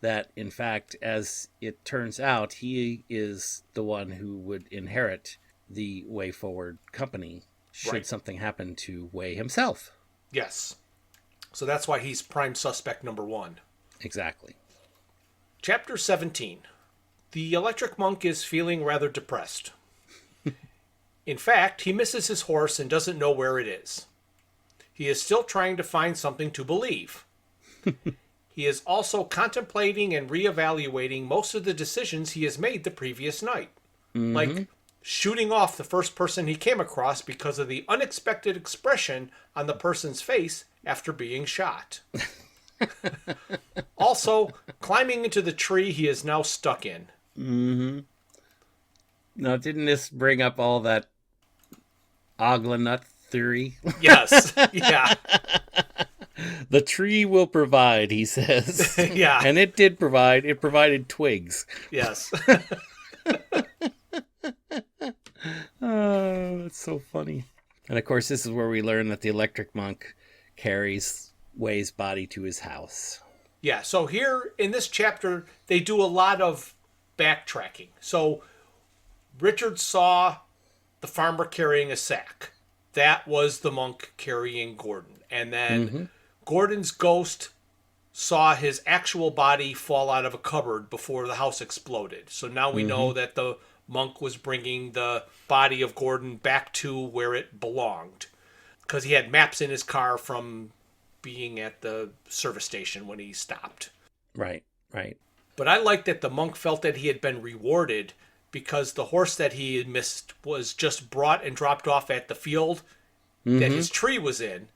That, in fact, as it turns out, he is the one who would inherit the Way Forward company should something happen to Way himself. Yes. So that's why he's prime suspect number 1. Exactly. Chapter 17. The electric monk is feeling rather depressed. In fact, he misses his horse and doesn't know where it is. He is still trying to find something to believe. He is also contemplating and reevaluating most of the decisions he has made the previous night. Like shooting off the first person he came across because of the unexpected expression on the person's face after being shot. Also, climbing into the tree he is now stuck in. Mm-hmm. Now, didn't this bring up all that Oglanut theory? Yes. Yeah. The tree will provide, he says. Yeah. And it did provide. It provided twigs. Yes. Oh, that's so funny. And of course, this is where we learn that the electric monk carries Way's body to his house. Yeah, so here in this chapter, they do a lot of backtracking. So Richard saw the farmer carrying a sack. That was the monk carrying Gordon. And then Gordon's ghost saw his actual body fall out of a cupboard before the house exploded. So now we know that the monk was bringing the body of Gordon back to where it belonged, because he had maps in his car from being at the service station when he stopped. Right, right. But I like that the monk felt that he had been rewarded, because the horse that he had missed was just brought and dropped off at the field that his tree was in.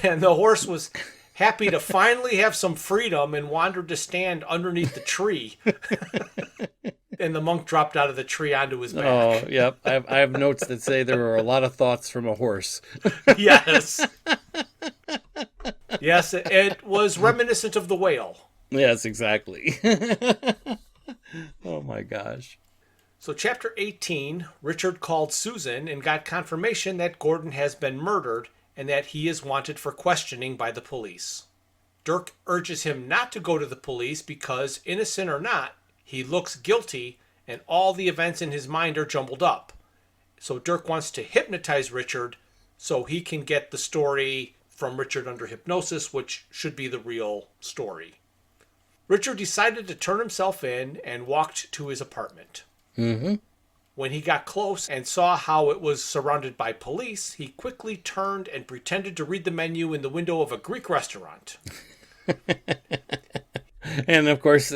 And the horse was happy to finally have some freedom and wandered to stand underneath the tree. And the monk dropped out of the tree onto his back. Oh, yep. I have notes that say there were a lot of thoughts from a horse. Yes. Yes, it was reminiscent of the whale. Yes, exactly. Oh, my gosh. So chapter 18, Richard called Susan and got confirmation that Gordon has been murdered and that he is wanted for questioning by the police. Dirk urges him not to go to the police because, innocent or not, he looks guilty and all the events in his mind are jumbled up. So Dirk wants to hypnotize Richard so he can get the story from Richard under hypnosis, which should be the real story. Richard decided to turn himself in and walked to his apartment. When he got close and saw how it was surrounded by police, he quickly turned and pretended to read the menu in the window of a Greek restaurant. And of course,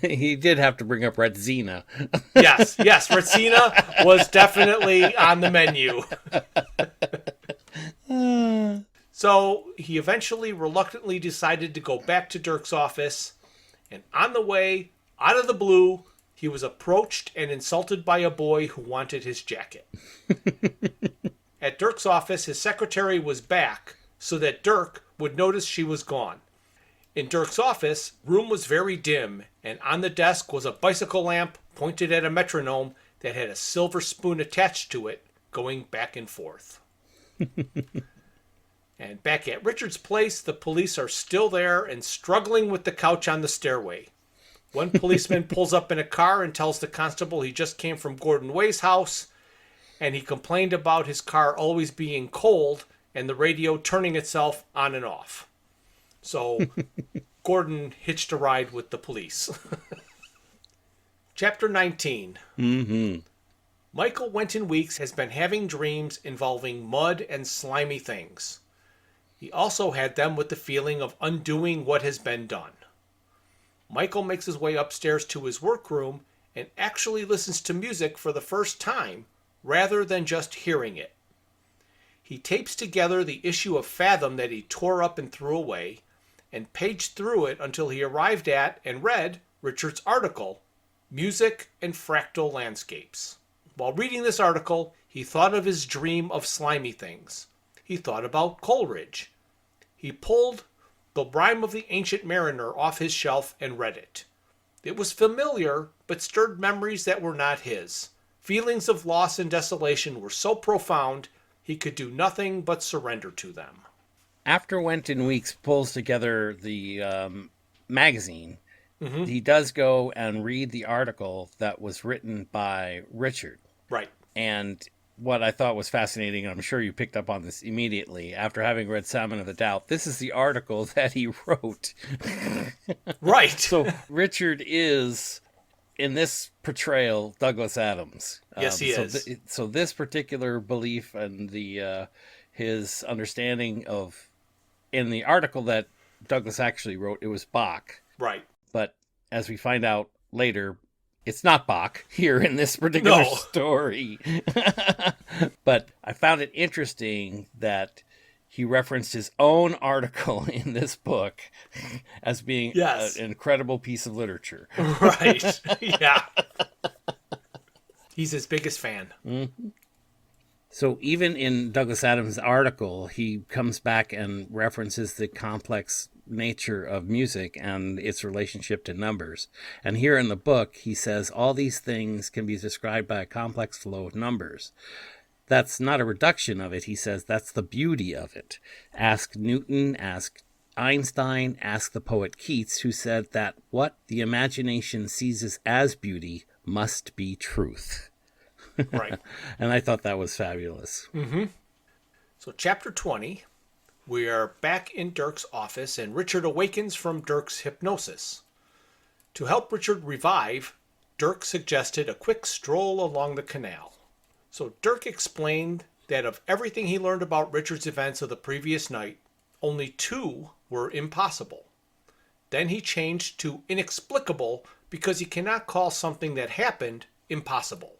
he did have to bring up Retsina. Yes, Retsina was definitely on the menu. So he eventually reluctantly decided to go back to Dirk's office, and on the way, out of the blue, he was approached and insulted by a boy who wanted his jacket. At Dirk's office, his secretary was back so that Dirk would notice she was gone. In Dirk's office, room was very dim, and on the desk was a bicycle lamp pointed at a metronome that had a silver spoon attached to it, going back and forth. And back at Richard's place, the police are still there and struggling with the couch on the stairway. One policeman pulls up in a car and tells the constable he just came from Gordon Way's house, and he complained about his car always being cold and the radio turning itself on and off. So Gordon hitched a ride with the police. Chapter 19. Michael Wenton Weeks has been having dreams involving mud and slimy things. He also had them with the feeling of undoing what has been done. Michael makes his way upstairs to his workroom and actually listens to music for the first time, rather than just hearing it. He tapes together the issue of Fathom that he tore up and threw away, and paged through it until he arrived at and read Richard's article, Music and Fractal Landscapes. While reading this article, he thought of his dream of slimy things. He thought about Coleridge. He pulled The Rime of the Ancient Mariner off his shelf and read it. It was familiar, but stirred memories that were not his. Feelings of loss and desolation were so profound, he could do nothing but surrender to them. After Wenton Weeks pulls together the magazine, he does go and read the article that was written by Richard. Right. And what I thought was fascinating, and I'm sure you picked up on this immediately, after having read Salmon of the Doubt, this is the article that he wrote. Right. So Richard is, in this portrayal, Douglas Adams. Yes, he is. So this particular belief and the his understanding of, in the article that Douglas actually wrote, it was Bach. Right. But as we find out later, it's not Bach here in this particular story. But I found it interesting that he referenced his own article in this book as being Yes. an incredible piece of literature. Right. Yeah. He's his biggest fan. Mm-hmm. So even in Douglas Adams' article, he comes back and references the complex nature of music and its relationship to numbers. And here in the book, he says all these things can be described by a complex flow of numbers. That's not a reduction of it. He says that's the beauty of it. Ask Newton, ask Einstein, ask the poet Keats, who said that what the imagination seizes as beauty must be truth. Right. And I thought that was fabulous. Mm-hmm. So chapter 20, we are back in Dirk's office, and Richard awakens from Dirk's hypnosis. To help Richard revive, Dirk suggested a quick stroll along the canal. So Dirk explained that of everything he learned about Richard's events of the previous night, only 2 were impossible. Then he changed to inexplicable because he cannot call something that happened impossible.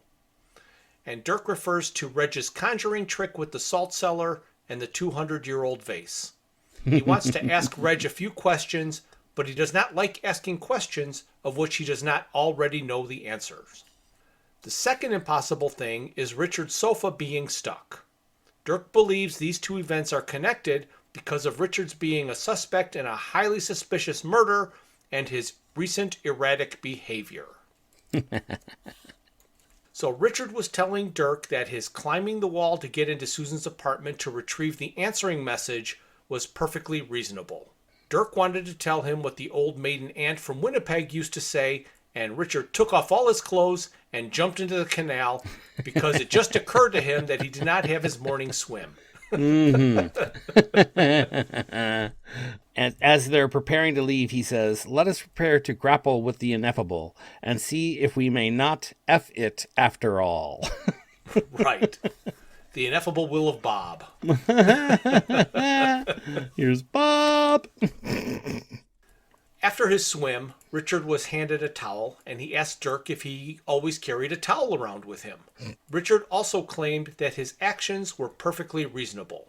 And Dirk refers to Reg's conjuring trick with the salt cellar and the 200-year-old vase. He wants to ask Reg a few questions, but he does not like asking questions of which he does not already know the answers. The second impossible thing is Richard's sofa being stuck. Dirk believes these 2 events are connected because of Richard's being a suspect in a highly suspicious murder and his recent erratic behavior. So Richard was telling Dirk that his climbing the wall to get into Susan's apartment to retrieve the answering message was perfectly reasonable. Dirk wanted to tell him what the old maiden aunt from Winnipeg used to say, and Richard took off all his clothes and jumped into the canal because it just occurred to him that he did not have his morning swim. Mm-hmm. And as they're preparing to leave, he says, "Let us prepare to grapple with the ineffable and see if we may not F it after all." Right. The ineffable will of Bob. Here's Bob. After his swim, Richard was handed a towel, and he asked Dirk if he always carried a towel around with him. Richard also claimed that his actions were perfectly reasonable.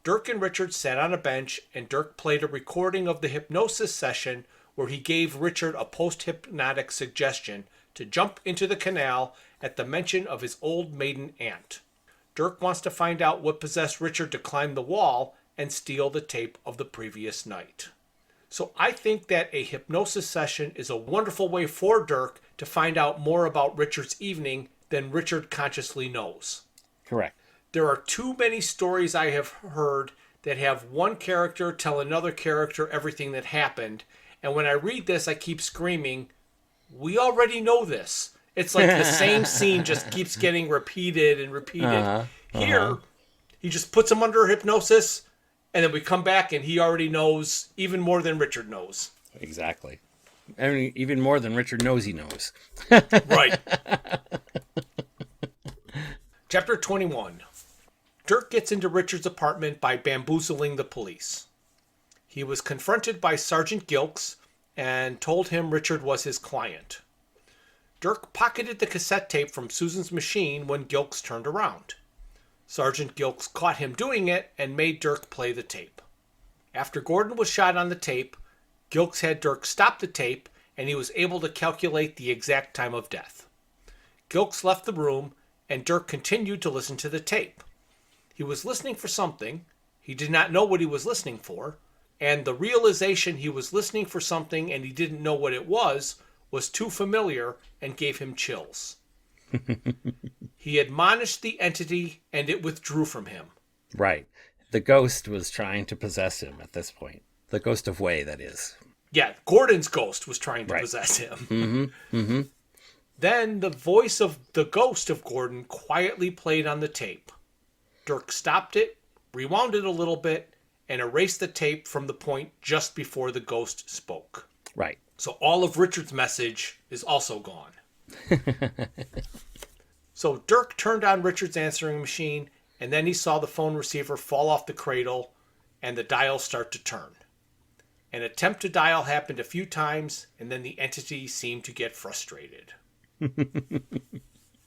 Dirk and Richard sat on a bench, and Dirk played a recording of the hypnosis session where he gave Richard a post-hypnotic suggestion to jump into the canal at the mention of his old maiden aunt. Dirk wants to find out what possessed Richard to climb the wall and steal the tape of the previous night. So I think that a hypnosis session is a wonderful way for Dirk to find out more about Richard's evening than Richard consciously knows. Correct. There are too many stories I have heard that have one character tell another character everything that happened. And when I read this, I keep screaming, we already know this. It's like the same scene just keeps getting repeated and repeated. Here, he just puts him under hypnosis, and then we come back and he already knows even more than Richard knows. Exactly. I mean, even more than Richard knows he knows. Right. Chapter 21. Dirk gets into Richard's apartment by bamboozling the police. He was confronted by Sergeant Gilks and told him Richard was his client. Dirk pocketed the cassette tape from Susan's machine when Gilks turned around. Sergeant Gilks caught him doing it and made Dirk play the tape. After Gordon was shot on the tape, Gilks had Dirk stop the tape, and he was able to calculate the exact time of death. Gilks left the room, and Dirk continued to listen to the tape. He was listening for something. He did not know what he was listening for, and the realization he was listening for something and he didn't know what it was too familiar and gave him chills. He admonished the entity, and it withdrew from him. Right. The ghost was trying to possess him at this point. The ghost of Way, that is. Yeah, Gordon's ghost was trying to possess him. Mm-hmm. Mm-hmm. Then the voice of the ghost of Gordon quietly played on the tape. Dirk stopped it, rewound it a little bit, and erased the tape from the point just before the ghost spoke. Right. So all of Richard's message is also gone. So Dirk turned on Richard's answering machine, and then he saw the phone receiver fall off the cradle and the dial start to turn. An attempt to dial happened a few times, and then the entity seemed to get frustrated.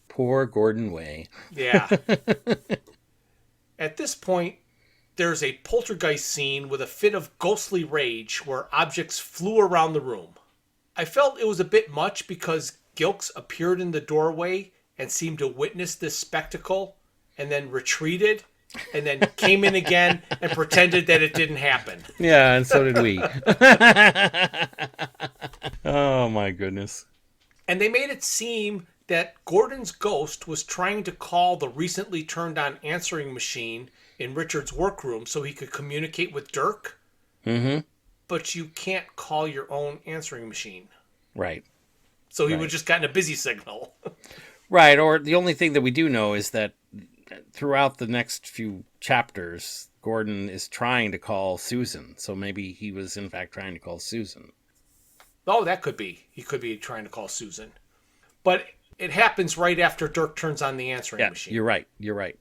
Poor Gordon Way. Yeah. At this point, there's a poltergeist scene with a fit of ghostly rage where objects flew around the room. I felt it was a bit much because Gilks appeared in the doorway and seemed to witness this spectacle and then retreated and then came in again and pretended that it didn't happen. Yeah, and so did we. Oh, my goodness. And they made it seem that Gordon's ghost was trying to call the recently turned on answering machine in Richard's workroom so he could communicate with Dirk. Mm-hmm. But you can't call your own answering machine. Right. So he would just gotten a busy signal. Right, or the only thing that we do know is that throughout the next few chapters, Gordon is trying to call Susan. So maybe he was in fact trying to call Susan. Oh, that could be. He could be trying to call Susan. But it happens right after Dirk turns on the answering machine. You're right. You're right.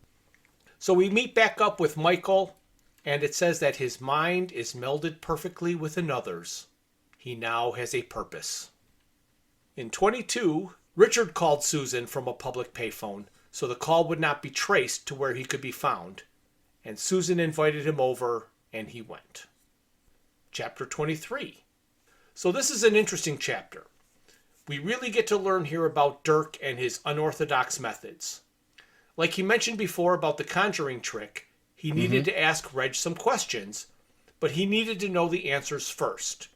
So we meet back up with Michael, and it says that his mind is melded perfectly with another's. He now has a purpose. In 22, Richard called Susan from a public payphone, so the call would not be traced to where he could be found. And Susan invited him over, and he went. Chapter 23. So this is an interesting chapter. We really get to learn here about Dirk and his unorthodox methods. Like he mentioned before about the conjuring trick, he needed to ask Reg some questions, but he needed to know the answers first.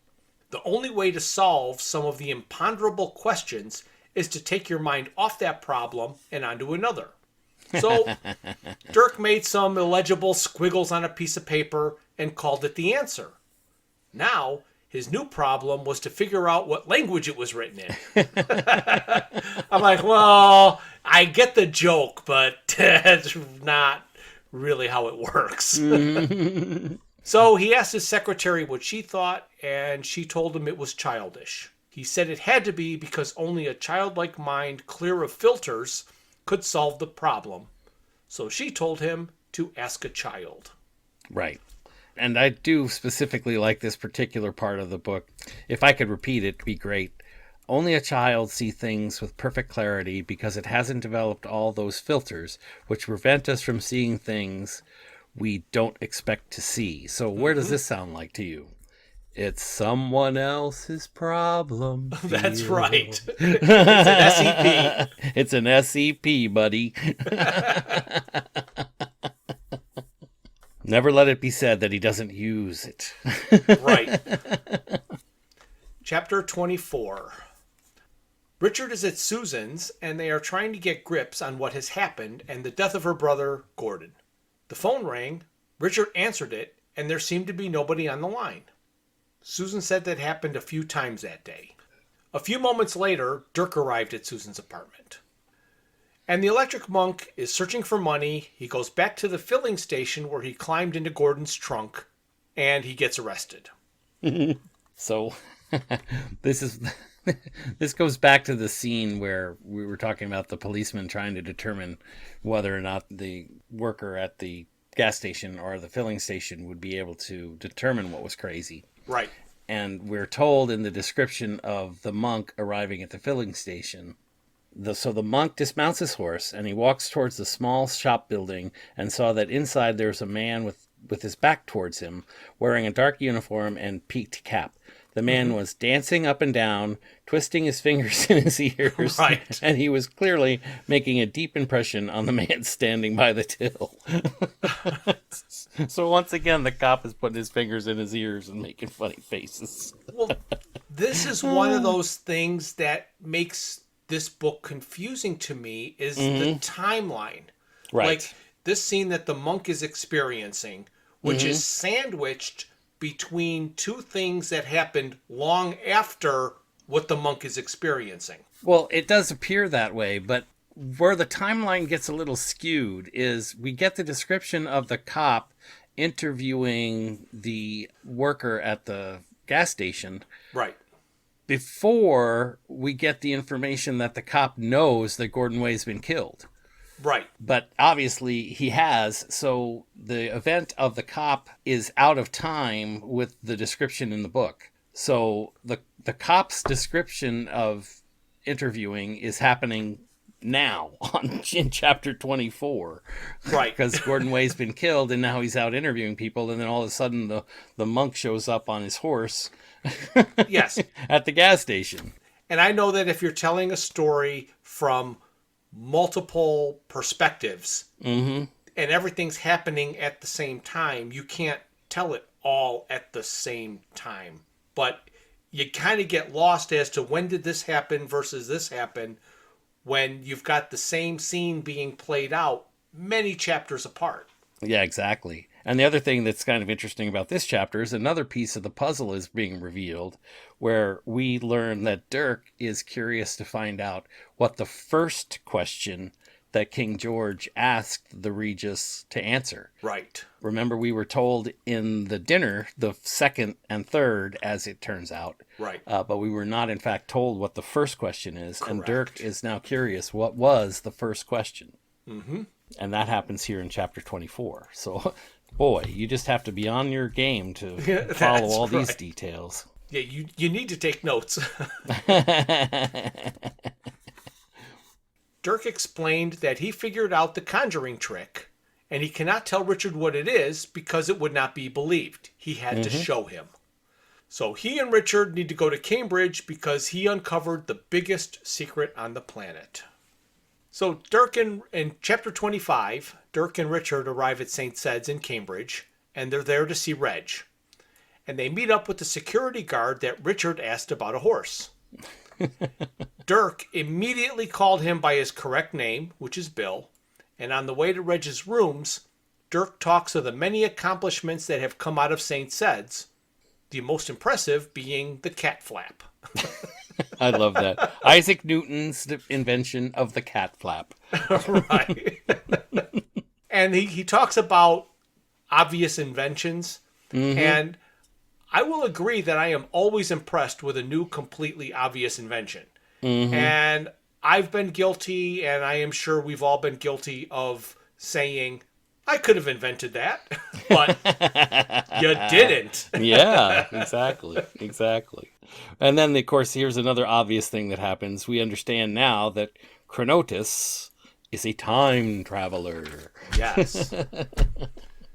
The only way to solve some of the imponderable questions is to take your mind off that problem and onto another. So Dirk made some illegible squiggles on a piece of paper and called it the answer. Now, his new problem was to figure out what language it was written in. I'm like, well, I get the joke, but that's not really how it works. So he asked his secretary what she thought, and she told him it was childish. He said it had to be because only a childlike mind clear of filters could solve the problem. So she told him to ask a child. Right. And I do specifically like this particular part of the book. If I could repeat it, it'd be great. Only a child sees things with perfect clarity because it hasn't developed all those filters which prevent us from seeing things we don't expect to see. So where does this sound like to you? It's someone else's problem. That's right. It's an SEP. It's an SEP, buddy. Never let it be said that he doesn't use it. Right. Chapter 24. Richard is at Susan's, and they are trying to get grips on what has happened and the death of her brother, Gordon. The phone rang, Richard answered it, and there seemed to be nobody on the line. Susan said that happened a few times that day. A few moments later, Dirk arrived at Susan's apartment. And the electric monk is searching for money. He goes back to the filling station where he climbed into Gordon's trunk, and he gets arrested. So this goes back to the scene where we were talking about the policeman trying to determine whether or not the worker at the gas station or the filling station would be able to determine what was crazy. Right. And we're told in the description of the monk arriving at the filling station, so the monk dismounts his horse and he walks towards the small shop building and saw that inside there's a man with his back towards him, wearing a dark uniform and peaked cap. The man was dancing up and down, twisting his fingers in his ears, right. And he was clearly making a deep impression on the man standing by the till. So once again, the cop is putting his fingers in his ears and making funny faces. Well, this is one of those things that makes this book confusing to me is the timeline. Right. Like this scene that the monk is experiencing, which is sandwiched between two things that happened long after what the monk is experiencing. Well, it does appear that way, but where the timeline gets a little skewed is we get the description of the cop interviewing the worker at the gas station. Right. Before we get the information that the cop knows that Gordon Way's been killed. Right. But obviously he has, so the event of the cop is out of time with the description in the book. So the cop's description of interviewing is happening now in chapter 24. Right. Because Gordon Way's been killed and now he's out interviewing people, and then all of a sudden the monk shows up on his horse Yes. at the gas station. And I know that if you're telling a story from multiple perspectives Mm-hmm. and everything's happening at the same time, you can't tell it all at the same time. But you kind of get lost as to when did this happen versus this happen when you've got the same scene being played out many chapters apart. Yeah, exactly. And the other thing that's kind of interesting about this chapter is another piece of the puzzle is being revealed, where we learn that Dirk is curious to find out what the first question that King George asked the Regis to answer. Right. Remember, we were told in the dinner the second and third, as it turns out. Right. But we were not, in fact, told what the first question is. Correct. And Dirk is now curious, what was the first question? Mm-hmm. And that happens here in chapter 24. So, boy, you just have to be on your game to follow all these details. Yeah, you need to take notes. Dirk explained that he figured out the conjuring trick, and he cannot tell Richard what it is because it would not be believed. He had to show him. So he and Richard need to go to Cambridge because he uncovered the biggest secret on the planet. So in chapter 25, Dirk and Richard arrive at St. Sed's in Cambridge, and they're there to see Reg. And they meet up with the security guard that Richard asked about a horse. Dirk immediately called him by his correct name, which is Bill, and on the way to Reg's rooms, Dirk talks of the many accomplishments that have come out of St. Sed's, the most impressive being the cat flap. I love that. Isaac Newton's invention of the cat flap. Right. And he talks about obvious inventions, and I will agree that I am always impressed with a new, completely obvious invention. And I've been guilty, and I am sure we've all been guilty of saying, I could have invented that, but you didn't. Yeah, exactly. And then, of course, here's another obvious thing that happens. We understand now that Chronotis is a time traveler. Yes.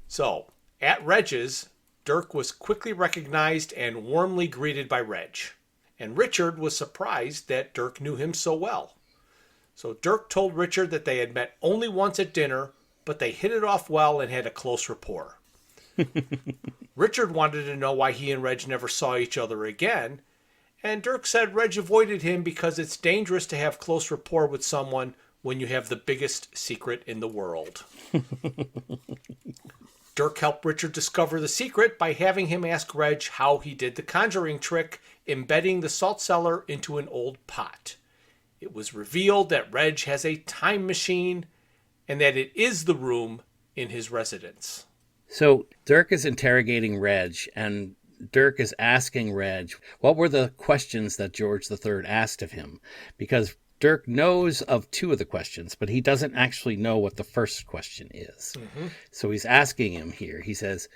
So, at Reg's, Dirk was quickly recognized and warmly greeted by Reg. And Richard was surprised that Dirk knew him so well. So Dirk told Richard that they had met only once at dinner, but they hit it off well and had a close rapport. Richard wanted to know why he and Reg never saw each other again, and Dirk said Reg avoided him because it's dangerous to have close rapport with someone when you have the biggest secret in the world. Dirk helped Richard discover the secret by having him ask Reg how he did the conjuring trick, embedding the salt cellar into an old pot. It was revealed that Reg has a time machine and that it is the room in his residence. So Dirk is interrogating Reg, and Dirk is asking Reg, what were the questions that George III asked of him? Because Dirk knows of two of the questions, but he doesn't actually know what the first question is. So he's asking him here. He says,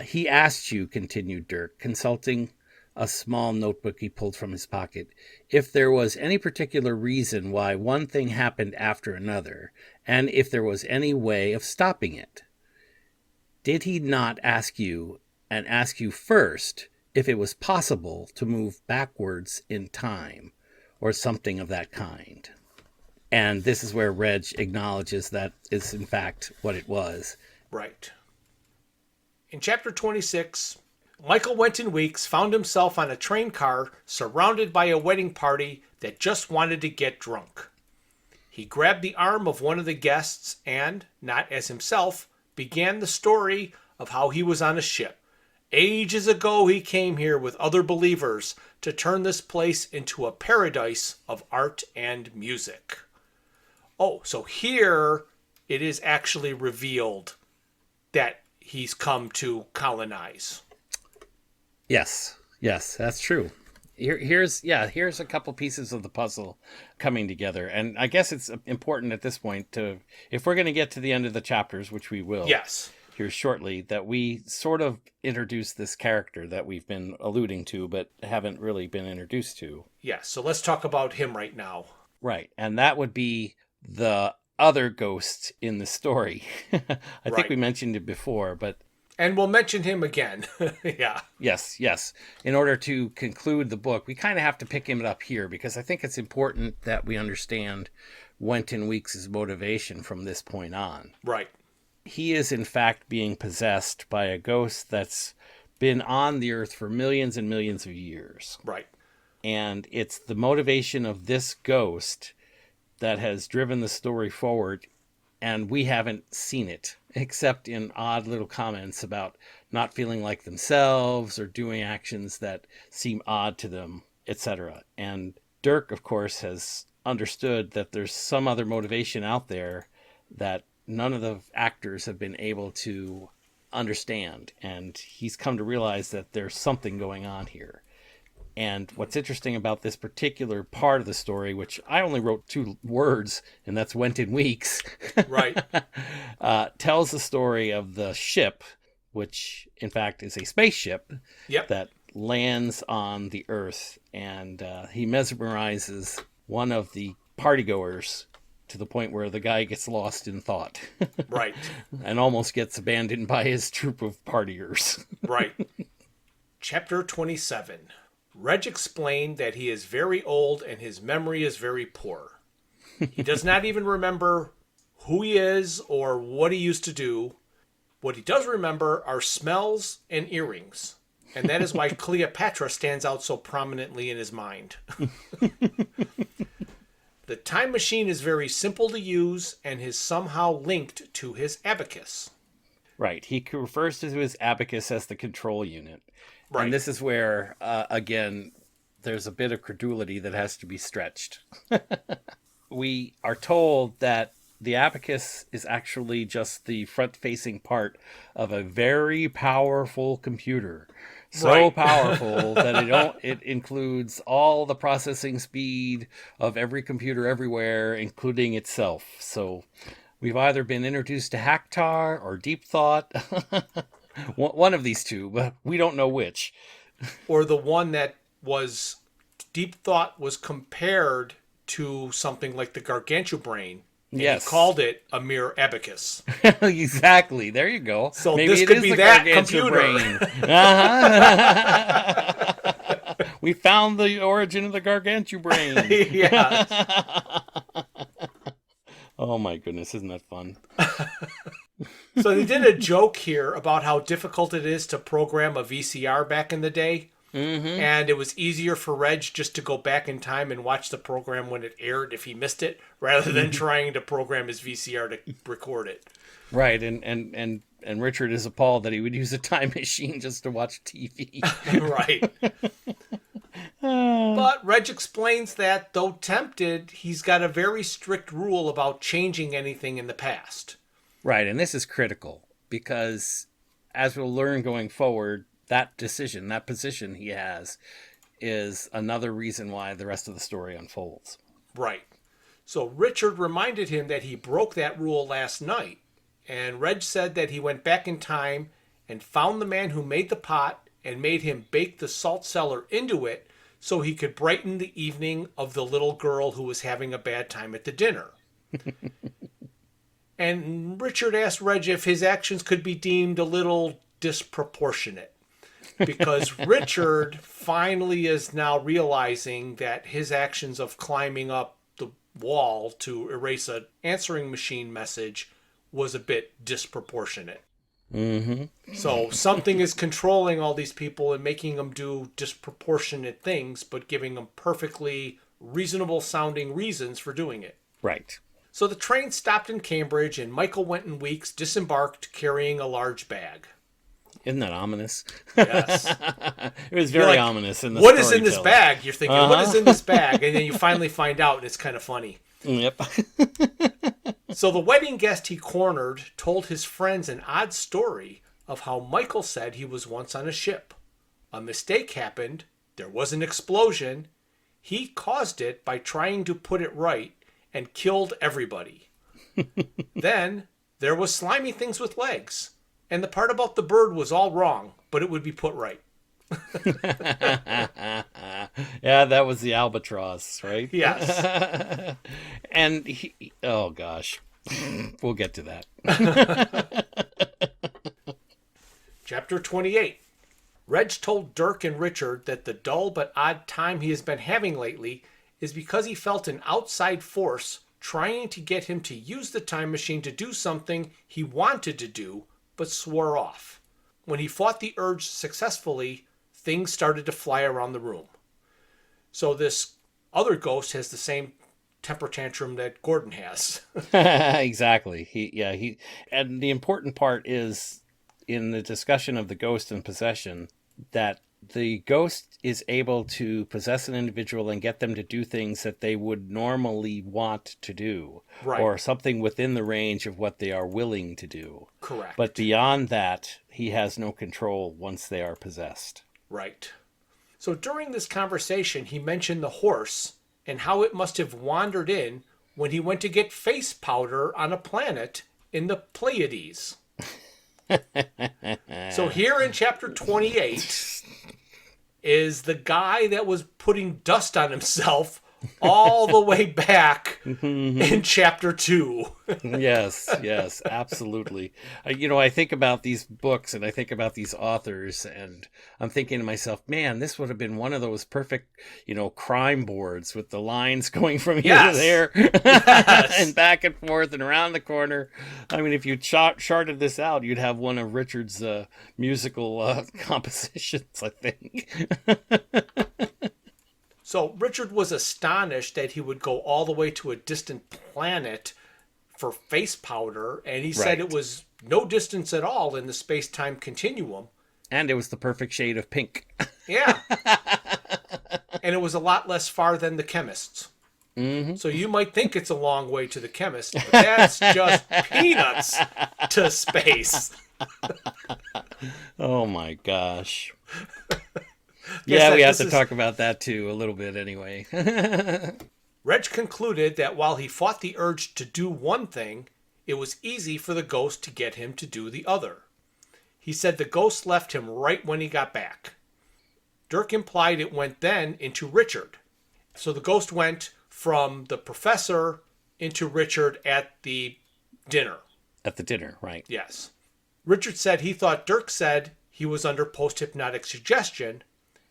he asked you, continued Dirk, consulting a small notebook he pulled from his pocket, if there was any particular reason why one thing happened after another, and if there was any way of stopping it. Did he not ask you, and ask you first, if it was possible to move backwards in time, or something of that kind? And this is where Reg acknowledges that is in fact what it was. Right. In chapter 26, Michael Wenton Weeks found himself on a train car surrounded by a wedding party that just wanted to get drunk. He grabbed the arm of one of the guests and, not as himself, began the story of how he was on a ship. Ages ago he came here with other believers to turn this place into a paradise of art and music. Oh, so here it is actually revealed that he's come to colonize. Yes, that's true. Here's a couple pieces of the puzzle coming together. And I guess it's important at this point to, if we're going to get to the end of the chapters, which we will. Yes. Here shortly, that we sort of introduce this character that we've been alluding to, but haven't really been introduced to. Yes, so let's talk about him right now. Right. And that would be the other ghost in the story. I think we mentioned it before, but... And we'll mention him again. Yeah. Yes. In order to conclude the book, we kind of have to pick him up here because I think it's important that we understand Wenton Weeks' motivation from this point on. Right. He is, in fact, being possessed by a ghost that's been on the earth for millions and millions of years. Right. And it's the motivation of this ghost that has driven the story forward, and we haven't seen it, except in odd little comments about not feeling like themselves or doing actions that seem odd to them, etc. And Dirk, of course, has understood that there's some other motivation out there that none of the actors have been able to understand. And he's come to realize that there's something going on here. And what's interesting about this particular part of the story, which I only wrote 2 words, and that's Wenton Weeks, right, tells the story of the ship, which in fact is a spaceship that lands on the Earth. And he mesmerizes one of the partygoers to the point where the guy gets lost in thought. Right. And almost gets abandoned by his troop of partiers. Right. Chapter 27. Reg explained that he is very old and his memory is very poor. He does not even remember who he is or what he used to do. What he does remember are smells and earrings. And that is why Cleopatra stands out so prominently in his mind. The time machine is very simple to use and is somehow linked to his abacus. Right. He refers to his abacus as the control unit. Right. And this is where, again, there's a bit of credulity that has to be stretched. We are told that the abacus is actually just the front-facing part of a very powerful computer. So powerful that it includes all the processing speed of every computer everywhere, including itself. So we've either been introduced to Hacktar or Deep Thought. One of these two, but we don't know which. Or the one that was... Deep Thought was compared to something like the Gargantua brain. And he called it a mere abacus. Exactly. There you go. So maybe this could be that computer. Brain. We found the origin of the Gargantua brain. Yeah. Oh my goodness, isn't that fun? So they did a joke here about how difficult it is to program a VCR back in the day. Mm-hmm. And it was easier for Reg just to go back in time and watch the program when it aired if he missed it, rather than trying to program his VCR to record it. Right, and Richard is appalled that he would use a time machine just to watch TV. Right. But Reg explains that, though tempted, he's got a very strict rule about changing anything in the past. Right, and this is critical, because as we'll learn going forward, that decision, that position he has, is another reason why the rest of the story unfolds. Right. So Richard reminded him that he broke that rule last night, and Reg said that he went back in time and found the man who made the pot and made him bake the salt cellar into it so he could brighten the evening of the little girl who was having a bad time at the dinner. And Richard asked Reg if his actions could be deemed a little disproportionate. Because Richard finally is now realizing that his actions of climbing up the wall to erase an answering machine message was a bit disproportionate. Mm-hmm. So something is controlling all these people and making them do disproportionate things, but giving them perfectly reasonable sounding reasons for doing it. Right. So the train stopped in Cambridge and Michael Wenton Weeks disembarked carrying a large bag. Isn't that ominous? Yes. It was very ominous in the What is in this bag? You're thinking, what is in this bag? And then you finally find out, and it's kind of funny. Yep. So the wedding guest he cornered told his friends an odd story of how Michael said he was once on a ship. A mistake happened. There was an explosion. He caused it by trying to put it right and killed everybody. Then there was slimy things with legs. And the part about the bird was all wrong, but it would be put right. Yeah, that was the albatross, right? Yes. And oh gosh, we'll get to that. Chapter 28. Reg told Dirk and Richard that the dull but odd time he has been having lately is because he felt an outside force trying to get him to use the time machine to do something he wanted to do but swore off. When he fought the urge successfully, things started to fly around the room. So this other ghost has the same temper tantrum that Gordon has. Exactly. He and the important part is in the discussion of the ghost and possession that the ghost is able to possess an individual and get them to do things that they would normally want to do, Right. or something within the range of what they are willing to do. Correct. But beyond that, he has no control once they are possessed. Right. So during this conversation, he mentioned the horse and how it must have wandered in when he went to get face powder on a planet in the Pleiades. So here in chapter 28 is the guy that was putting dust on himself all the way back in chapter 2. Yes, absolutely. I think about these books and I think about these authors, and I'm thinking to myself, man, this would have been one of those perfect, crime boards with the lines going from here to there and back and forth and around the corner. I mean, if you charted this out, you'd have one of Richard's musical compositions, I think. So Richard was astonished that he would go all the way to a distant planet for face powder, and he said it was no distance at all in the space-time continuum. And it was the perfect shade of pink. Yeah. And it was a lot less far than the chemist's. Mm-hmm. So you might think it's a long way to the chemist, but that's just peanuts to space. Oh my gosh. Yeah, we have to talk about that too a little bit anyway. Reg concluded that while he fought the urge to do one thing, it was easy for the ghost to get him to do the other. He said the ghost left him right when he got back. Dirk implied it went then into Richard. So the ghost went from the professor into Richard at the dinner. At the dinner, right. Yes. Richard said he thought Dirk said he was under post-hypnotic suggestion,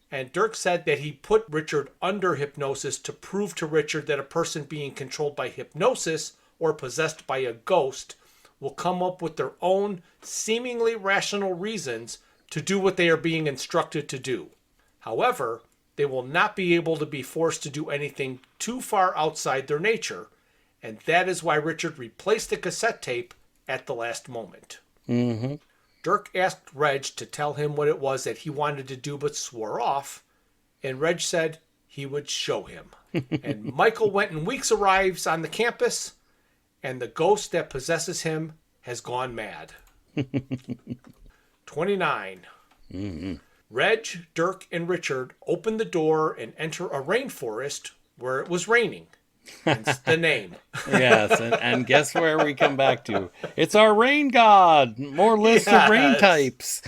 and Dirk said that he put Richard under hypnosis to prove to Richard that a person being controlled by hypnosis or possessed by a ghost will come up with their own seemingly rational reasons to do what they are being instructed to do. However, they will not be able to be forced to do anything too far outside their nature, and that is why Richard replaced the cassette tape at the last moment. Mm-hmm. Dirk asked Reg to tell him what it was that he wanted to do but swore off, and Reg said he would show him. And Michael Wynton Weeks arrives on the campus, and the ghost that possesses him has gone mad. 29. Mm-hmm. Reg, Dirk, and Richard open the door and enter a rainforest where it was raining. Hence the name. Yes, and guess where we come back to? It's our rain god. More lists of rain types.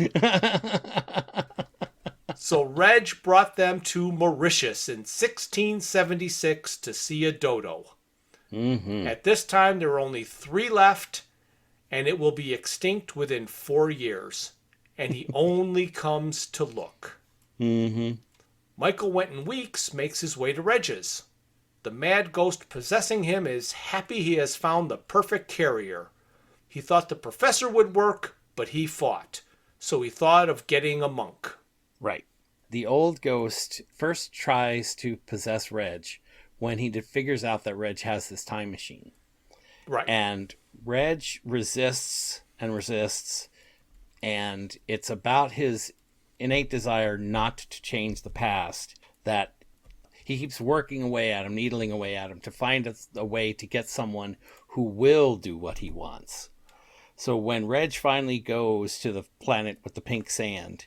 So Reg brought them to Mauritius in 1676 to see a dodo. Mm-hmm. At this time, there are only 3 left, and it will be extinct within 4 years. And he only comes to look. Mm-hmm. Michael Wynton Weeks makes his way to Reg's. The mad ghost possessing him is happy he has found the perfect carrier. He thought the professor would work, but he fought. So he thought of getting a monk. Right. The old ghost first tries to possess Reg when he figures out that Reg has this time machine. Right. And Reg resists and resists, and it's about his innate desire not to change the past that he keeps working away at him, needling away at him to find a way to get someone who will do what he wants. So when Reg finally goes to the planet with the pink sand,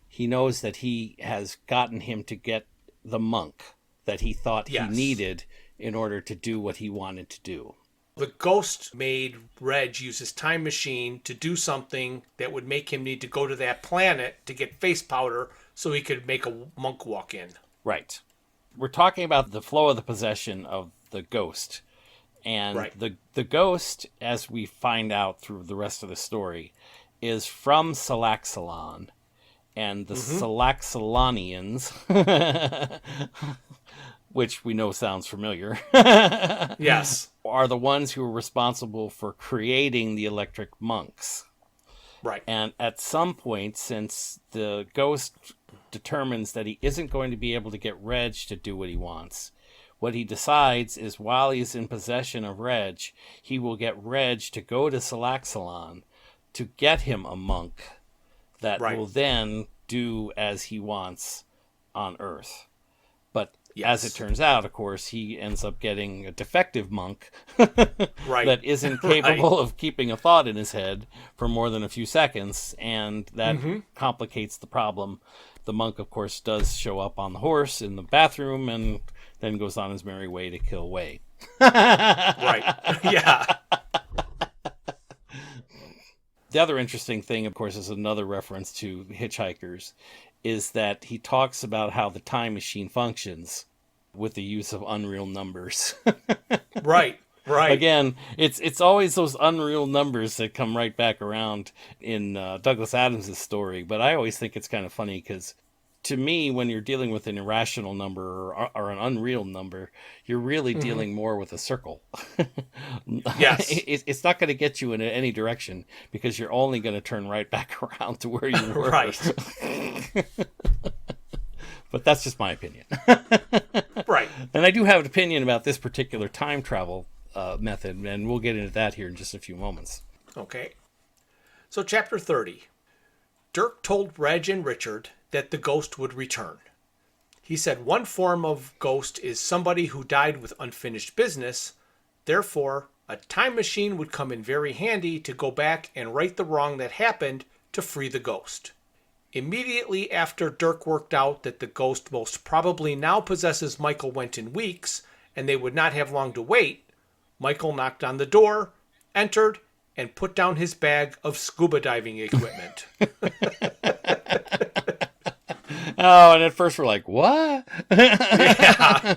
he knows that he has gotten him to get the monk that he thought he needed in order to do what he wanted to do. The ghost made Reg use his time machine to do something that would make him need to go to that planet to get face powder so he could make a monk walk in. Right. We're talking about the flow of the possession of the ghost. And Right. the ghost, as we find out through the rest of the story, is from Salaxalon. And the Salaxalonians, which we know sounds familiar, Yes. are the ones who are responsible for creating the electric monks. Right. And at some point, since the ghost determines that he isn't going to be able to get Reg to do what he wants, what he decides is while he's in possession of Reg, he will get Reg to go to Salaxalon to get him a monk that will then do as he wants on Earth. But as it turns out, of course, he ends up getting a defective monk that isn't capable of keeping a thought in his head for more than a few seconds, and that complicates the problem. The monk, of course, does show up on the horse in the bathroom and then goes on his merry way to kill Wei. Right. Yeah. The other interesting thing, of course, is another reference to Hitchhikers, is that he talks about how the time machine functions with the use of unreal numbers. Right. Again, it's always those unreal numbers that come right back around in Douglas Adams' story. But I always think it's kind of funny because, to me, when you're dealing with an irrational number or an unreal number, you're really dealing more with a circle. Yes. It's not going to get you in any direction because you're only going to turn right back around to where you were. Right. But that's just my opinion. Right. And I do have an opinion about this particular time travel method, and we'll get into that here in just a few moments. Okay. So, Chapter 30. Dirk told Reg and Richard that the ghost would return. He said one form of ghost is somebody who died with unfinished business. Therefore, a time machine would come in very handy to go back and right the wrong that happened to free the ghost. Immediately after Dirk worked out that the ghost most probably now possesses Michael Wenton Weeks, and they would not have long to wait, Michael knocked on the door, entered, and put down his bag of scuba diving equipment. Oh, and at first we're like, what? Yeah.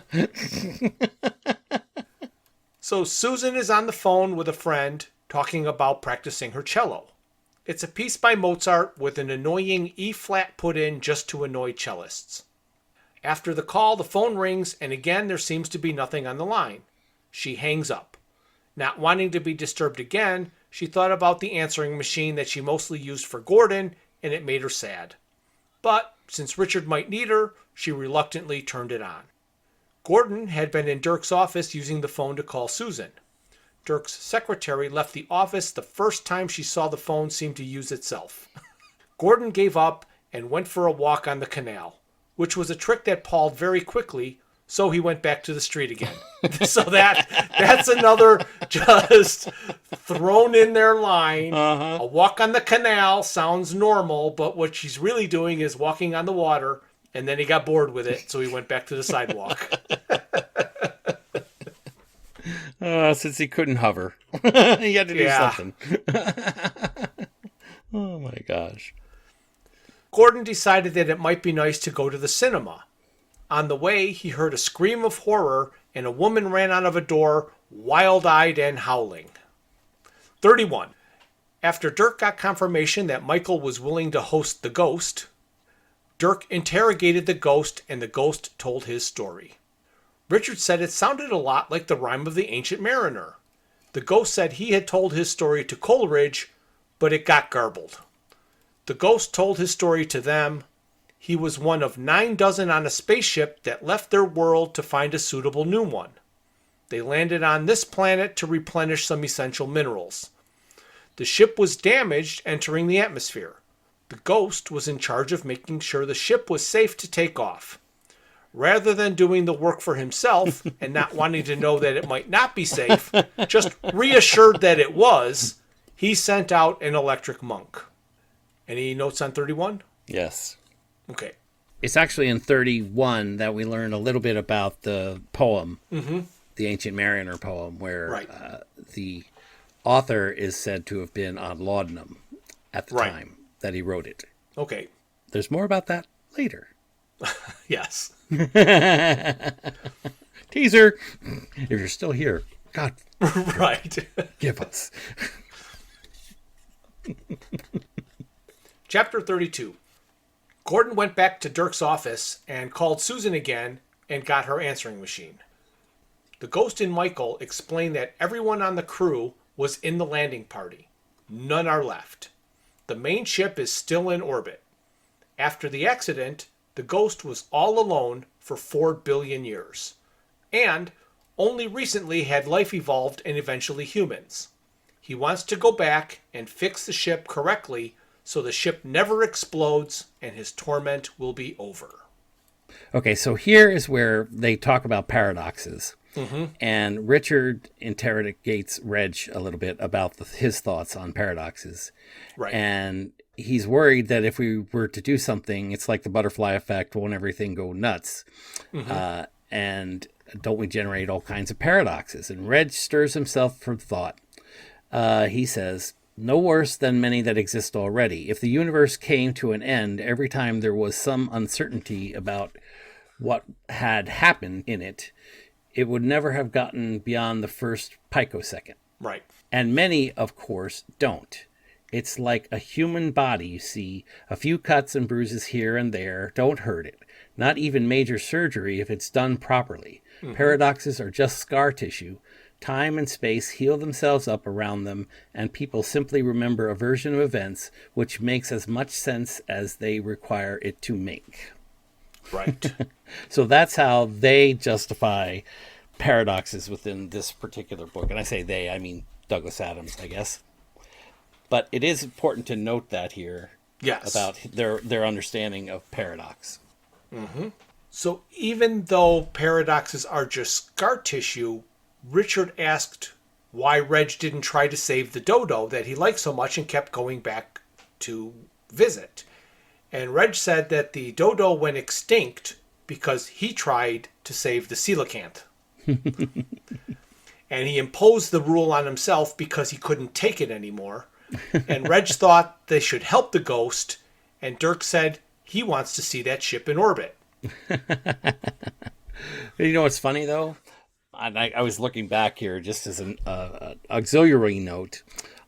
So Susan is on the phone with a friend talking about practicing her cello. It's a piece by Mozart with an annoying E-flat put in just to annoy cellists. After the call, the phone rings, and again there seems to be nothing on the line. She hangs up. Not wanting to be disturbed again, she thought about the answering machine that she mostly used for Gordon, and it made her sad. But since Richard might need her, she reluctantly turned it on. Gordon had been in Dirk's office using the phone to call Susan. Dirk's secretary left the office the first time she saw the phone seem to use itself. Gordon gave up and went for a walk on the canal, which was a trick that palled very quickly, so he went back to the street again. So that's another just thrown in their line. A walk on the canal sounds normal, but what she's really doing is walking on the water, and then he got bored with it, so he went back to the sidewalk. Since he couldn't hover. He had to do something. Oh my gosh. Gordon decided that it might be nice to go to the cinema. On the way, he heard a scream of horror, and a woman ran out of a door, wild-eyed and howling. 31. After Dirk got confirmation that Michael was willing to host the ghost, Dirk interrogated the ghost, and the ghost told his story. Richard said it sounded a lot like the rhyme of the Ancient Mariner. The ghost said he had told his story to Coleridge, but it got garbled. The ghost told his story to them. He was one of 9 dozen on a spaceship that left their world to find a suitable new one. They landed on this planet to replenish some essential minerals. The ship was damaged entering the atmosphere. The ghost was in charge of making sure the ship was safe to take off. Rather than doing the work for himself and not wanting to know that it might not be safe, just reassured that it was, he sent out an electric monk. Any notes on 31? Yes. Okay. It's actually in 31 that we learn a little bit about the poem. the Ancient Mariner poem, where Right. The author is said to have been on laudanum at the Right. time that he wrote it. Okay. There's more about that later. Yes. Teaser! If you're still here, God, Right. give us. Chapter 32. Gordon went back to Dirk's office and called Susan again and got her answering machine. The ghost in Michael explained that everyone on the crew was in the landing party. None are left. The main ship is still in orbit. After the accident, the ghost was all alone for 4 billion years. And only recently had life evolved and eventually humans. He wants to go back and fix the ship correctly so the ship never explodes and his torment will be over. Okay, so here is where they talk about paradoxes. And Richard interrogates Reg a little bit about his thoughts on paradoxes. Right. And he's worried that if we were to do something, it's like the butterfly effect, won't everything go nuts? And don't we generate all kinds of paradoxes? And Reg stirs himself from thought. He says, no worse than many that exist already. If the universe came to an end every time there was some uncertainty about what had happened in it, it would never have gotten beyond the first picosecond. Right. And many, of course, don't. It's like a human body, you see. A few cuts and bruises here and there don't hurt it. Not even major surgery if it's done properly. Paradoxes are just scar tissue. Time and space heal themselves up around them, and people simply remember a version of events which makes as much sense as they require it to make. Right. So that's how they justify paradoxes within this particular book. And I say they, I mean Douglas Adams, I guess. But it is important to note that here. Yes. About their understanding of paradox. So even though paradoxes are just scar tissue, Richard asked why Reg didn't try to save the dodo that he liked so much and kept going back to visit. And Reg said that the dodo went extinct because he tried to save the coelacanth. And he imposed the rule on himself because he couldn't take it anymore. And Reg thought they should help the ghost, and Dirk said he wants to see that ship in orbit. You know what's funny, though? I was looking back here just as an auxiliary note.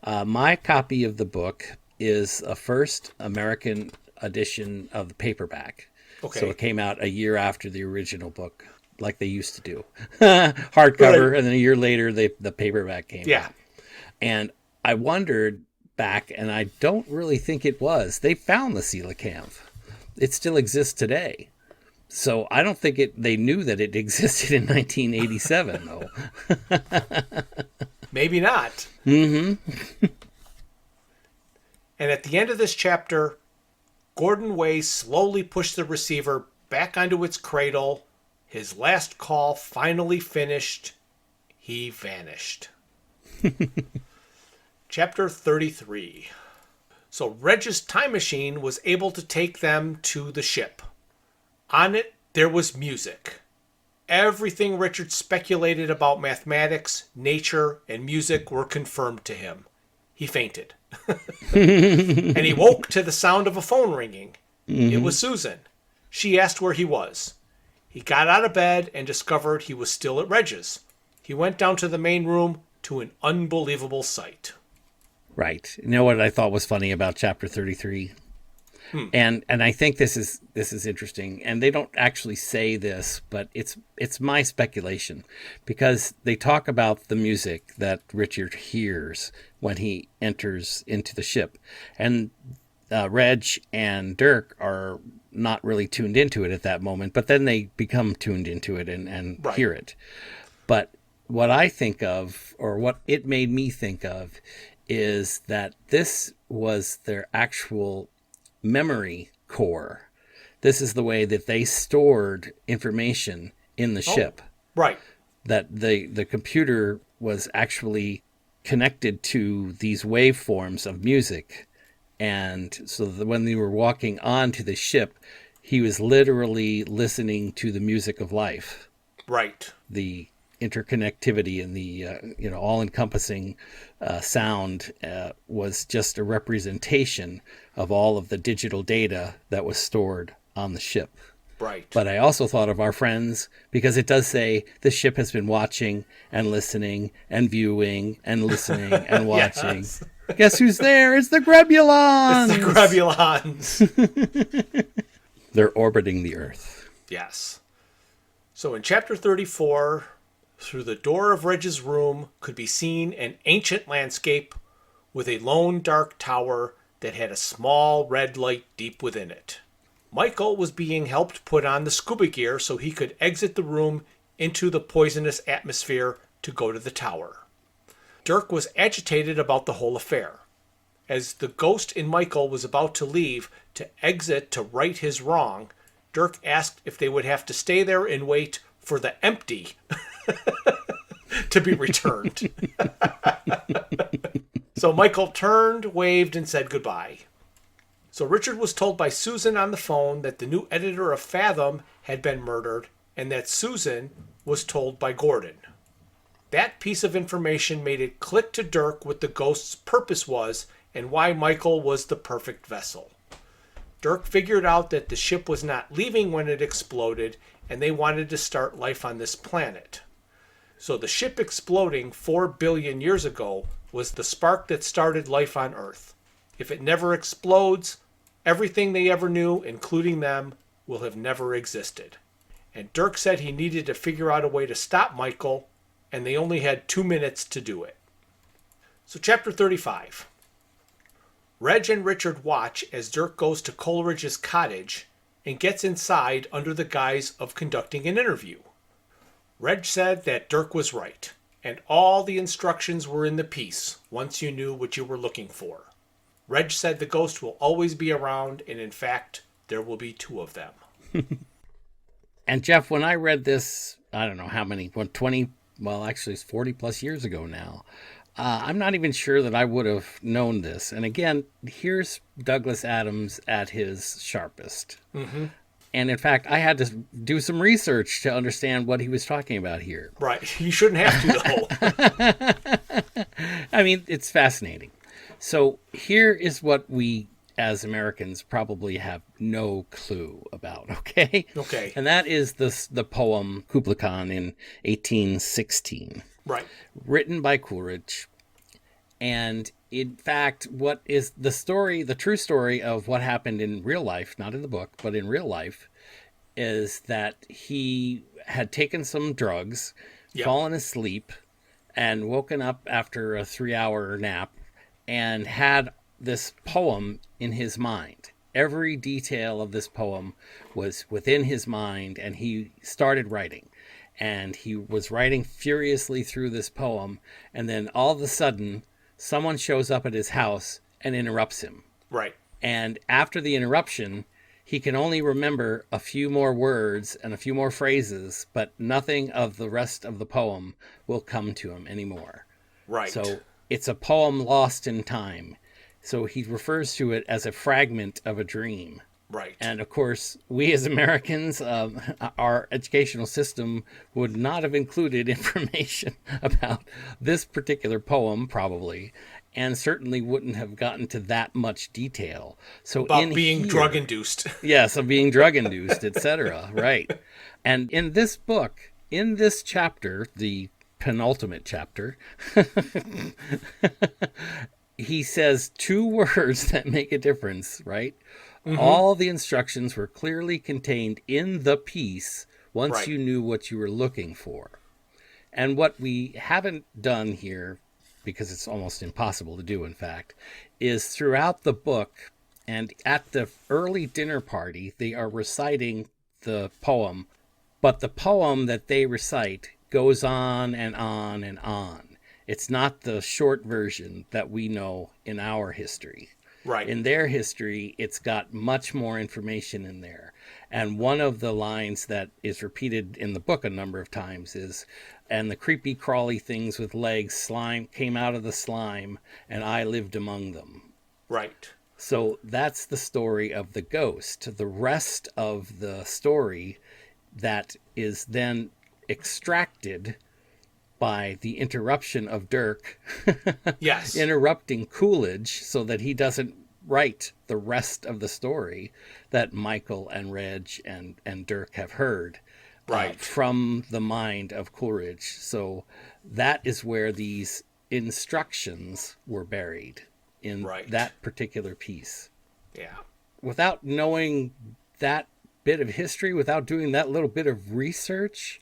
My copy of the book is a first American edition of the paperback. Okay. So it came out a year after the original book, like they used to do. Hardcover, Right. and then a year later, the paperback came Yeah. out. And I wondered back, and I don't really think it was. They found the coelacanth. It still exists today. So I don't think they knew that it existed in 1987, though. Maybe not. And at the end of this chapter, Gordon Way slowly pushed the receiver back onto its cradle. His last call finally finished. He vanished. Chapter 33. So Reg's time machine was able to take them to the ship. On it, there was music. Everything Richard speculated about mathematics, nature, and music were confirmed to him. He fainted. And he woke to the sound of a phone ringing. It was Susan. She asked where he was. He got out of bed and discovered he was still at Reg's. He went down to the main room to an unbelievable sight. Right. You know what I thought was funny about chapter 33? And I think this is interesting, and they don't actually say this, but it's my speculation, because they talk about the music that Richard hears when he enters into the ship, and Reg and Dirk are not really tuned into it at that moment, but then they become tuned into it and Right. hear it. But what I think of, or what it made me think of, is that this was their actual memory core. This is the way that they stored information in the ship. Right. That the computer was actually connected to these waveforms of music. And so that when they were walking onto the ship, he was literally listening to the music of life. Right. The interconnectivity and the all-encompassing sound was just a representation of all of the digital data that was stored on the ship. Right. But I also thought of our friends, because it does say the ship has been watching and listening and viewing and listening and watching. Yes. Guess who's there? It's the Grebulons! It's the Grebulons. They're orbiting the Earth. Yes. So in chapter 34, through the door of Reg's room could be seen an ancient landscape with a lone dark tower that had a small red light deep within it. Michael was being helped put on the scuba gear so he could exit the room into the poisonous atmosphere to go to the tower. Dirk was agitated about the whole affair. As the ghost in Michael was about to leave to exit to right his wrong, Dirk asked if they would have to stay there and wait for the empty to be returned. So Michael turned, waved, and said goodbye. So Richard was told by Susan on the phone that the new editor of Fathom had been murdered, and that Susan was told by Gordon. That piece of information made it click to Dirk what the ghost's purpose was and why Michael was the perfect vessel. Dirk figured out that the ship was not leaving when it exploded, and they wanted to start life on this planet. So the ship exploding 4 billion years ago was the spark that started life on Earth. If it never explodes, everything they ever knew, including them, will have never existed. And Dirk said he needed to figure out a way to stop Michael, and they only had 2 minutes to do it. So chapter 35. Reg and Richard watch as Dirk goes to Coleridge's cottage and gets inside under the guise of conducting an interview. Reg said that Dirk was right, and all the instructions were in the piece once you knew what you were looking for. Reg said the ghost will always be around, and in fact, there will be 2 of them. And Jeff, when I read this, I don't know how many, 20, well, actually it's 40 plus years ago now. I'm not even sure that I would have known this. And again, here's Douglas Adams at his sharpest. Mm-hmm. And in fact, I had to do some research to understand what he was talking about here. Right. You shouldn't have to, though. I mean, it's fascinating. So here is what we, as Americans, probably have no clue about, okay? Okay. And that is the poem Kubla Khan in 1816. Right. Written by Coleridge. And in fact, what is the story, the true story of what happened in real life, not in the book, but in real life, is that he had taken some drugs, fallen asleep, and woken up after a 3-hour nap and had this poem in his mind. Every detail of this poem was within his mind, and he started writing. And he was writing furiously through this poem, and then all of a sudden, someone shows up at his house and interrupts him. Right. And after the interruption, he can only remember a few more words and a few more phrases, but nothing of the rest of the poem will come to him anymore. Right. So it's a poem lost in time. So he refers to it as a fragment of a dream. Right. And of course, we as Americans, our educational system would not have included information about this particular poem, probably, and certainly wouldn't have gotten to that much detail. So about being drug-induced. Yes, of being drug-induced, etc. Right. And in this book, in this chapter, the penultimate chapter, he says 2 words that make a difference, right? Mm-hmm. All the instructions were clearly contained in the piece once you knew what you were looking for. And what we haven't done here, because it's almost impossible to do, in fact, is throughout the book and at the early dinner party, they are reciting the poem, but the poem that they recite goes on and on and on. It's not the short version that we know in our history. Right. In their history, it's got much more information in there. And one of the lines that is repeated in the book a number of times is, and the creepy crawly things with legs slime came out of the slime, and I lived among them. Right. So that's the story of the ghost. The rest of the story that is then extracted by the interruption of Dirk Yes. interrupting Coolidge so that he doesn't write the rest of the story that Michael and Reg and Dirk have heard Right. from the mind of Coolidge. So that is where these instructions were buried in that particular piece. Yeah. Without knowing that bit of history, without doing that little bit of research,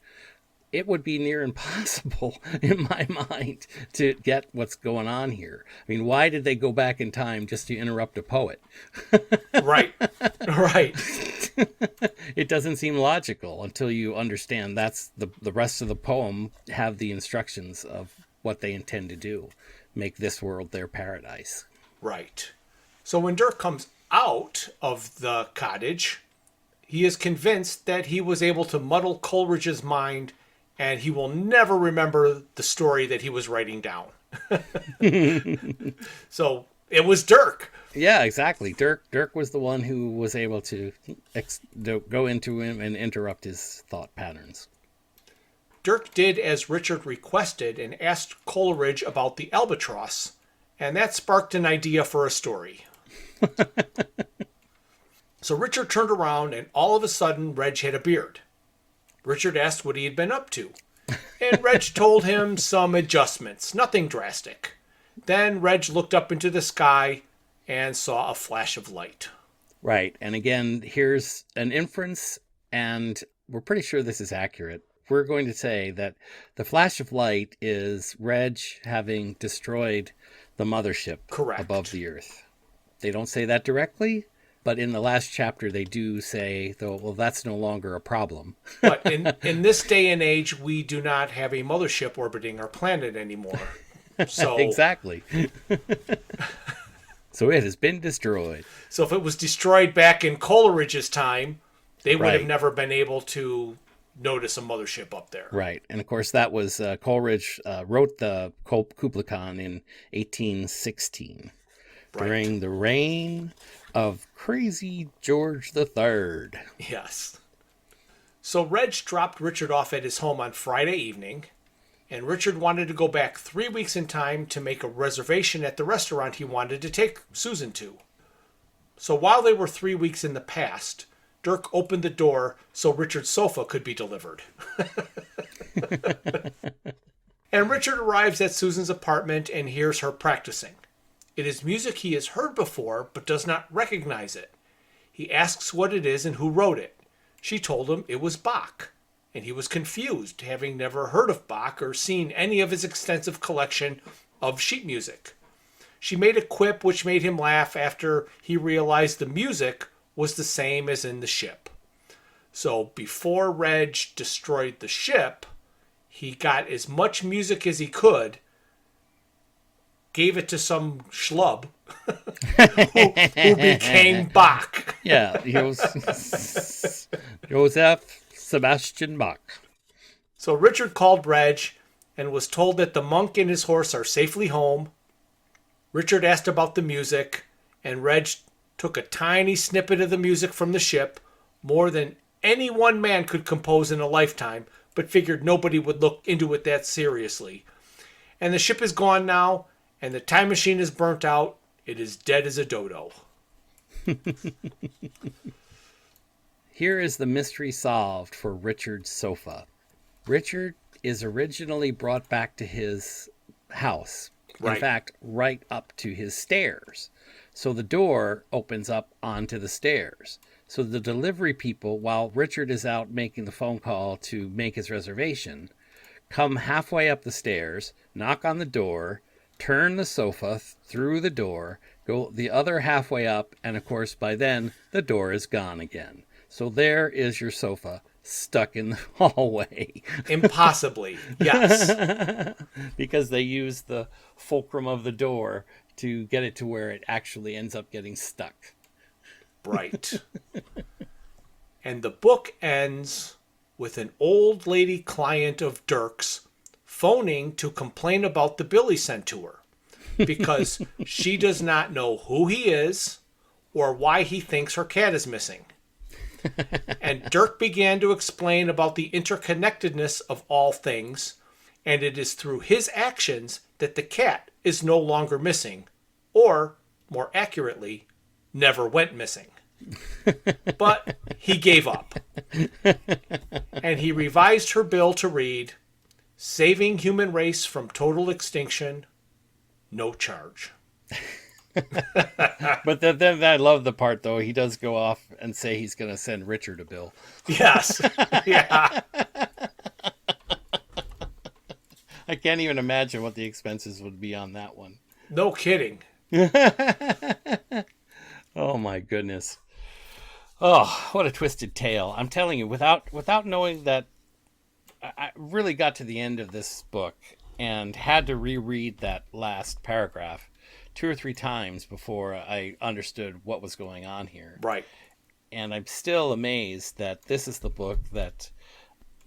it would be near impossible in my mind to get what's going on here. I mean, why did they go back in time just to interrupt a poet? Right. Right. It doesn't seem logical until you understand that's the rest of the poem have the instructions of what they intend to do. Make this world their paradise. Right. So when Dirk comes out of the cottage, he is convinced that he was able to muddle Coleridge's mind and he will never remember the story that he was writing down. So it was Dirk. Yeah, exactly. Dirk was the one who was able to go into him and interrupt his thought patterns. Dirk did as Richard requested and asked Coleridge about the albatross, and that sparked an idea for a story. So Richard turned around, and all of a sudden, Reg had a beard. Richard asked what he had been up to, and Reg told him some adjustments, nothing drastic. Then Reg looked up into the sky and saw a flash of light. Right, and again, here's an inference, and we're pretty sure this is accurate. We're going to say that the flash of light is Reg having destroyed the mothership above the Earth. They don't say that directly, but in the last chapter they do say, though, well, that's no longer a problem. But in this day and age, we do not have a mothership orbiting our planet anymore. So exactly. So it has been destroyed. So if it was destroyed back in Coleridge's time, they would have never been able to notice a mothership up there. Right. And of course, that was Coleridge wrote the Kublai Khan in 1816 during the reign of crazy George III. Yes. So Reg dropped Richard off at his home on Friday evening, and Richard wanted to go back 3 weeks in time to make a reservation at the restaurant he wanted to take Susan to. So while they were 3 weeks in the past, Dirk opened the door so Richard's sofa could be delivered. And Richard arrives at Susan's apartment and hears her practicing. It is music he has heard before but does not recognize it. He asks what it is and who wrote it. She told him it was Bach, and he was confused, having never heard of Bach or seen any of his extensive collection of sheet music. She made a quip which made him laugh after he realized the music was the same as in the ship. So before Reg destroyed the ship, he got as much music as he could, gave it to some schlub who became Bach. Yeah, Joseph Sebastian Bach. So Richard called Reg and was told that the monk and his horse are safely home. Richard asked about the music, and Reg took a tiny snippet of the music from the ship, more than any one man could compose in a lifetime, but figured nobody would look into it that seriously. And the ship is gone now, and the time machine is burnt out. It is dead as a dodo. Here is the mystery solved for Richard's sofa. Richard is originally brought back to his house. In fact, right up to his stairs. So the door opens up onto the stairs. So the delivery people, while Richard is out making the phone call to make his reservation, come halfway up the stairs, knock on the door, turn the sofa through the door, go the other halfway up, and of course by then the door is gone again. So there is your sofa stuck in the hallway. Impossibly, yes. Because they use the fulcrum of the door to get it to where it actually ends up getting stuck. Right. And the book ends with an old lady client of Dirk's phoning to complain about the bill he sent to her because she does not know who he is or why he thinks her cat is missing. And Dirk began to explain about the interconnectedness of all things And it is through his actions that the cat is no longer missing, or, more accurately, never went missing. But he gave up. And he revised her bill to read, "Saving human race from total extinction, no charge." But then I love the part, though. He does go off and say he's going to send Richard a bill. Yes. Yeah. I can't even imagine what the expenses would be on that one. No kidding. Oh, my goodness. Oh, what a twisted tale. I'm telling you, without knowing that, I really got to the end of this book and had to reread that last paragraph 2 or 3 times before I understood what was going on here. Right. And I'm still amazed that this is the book that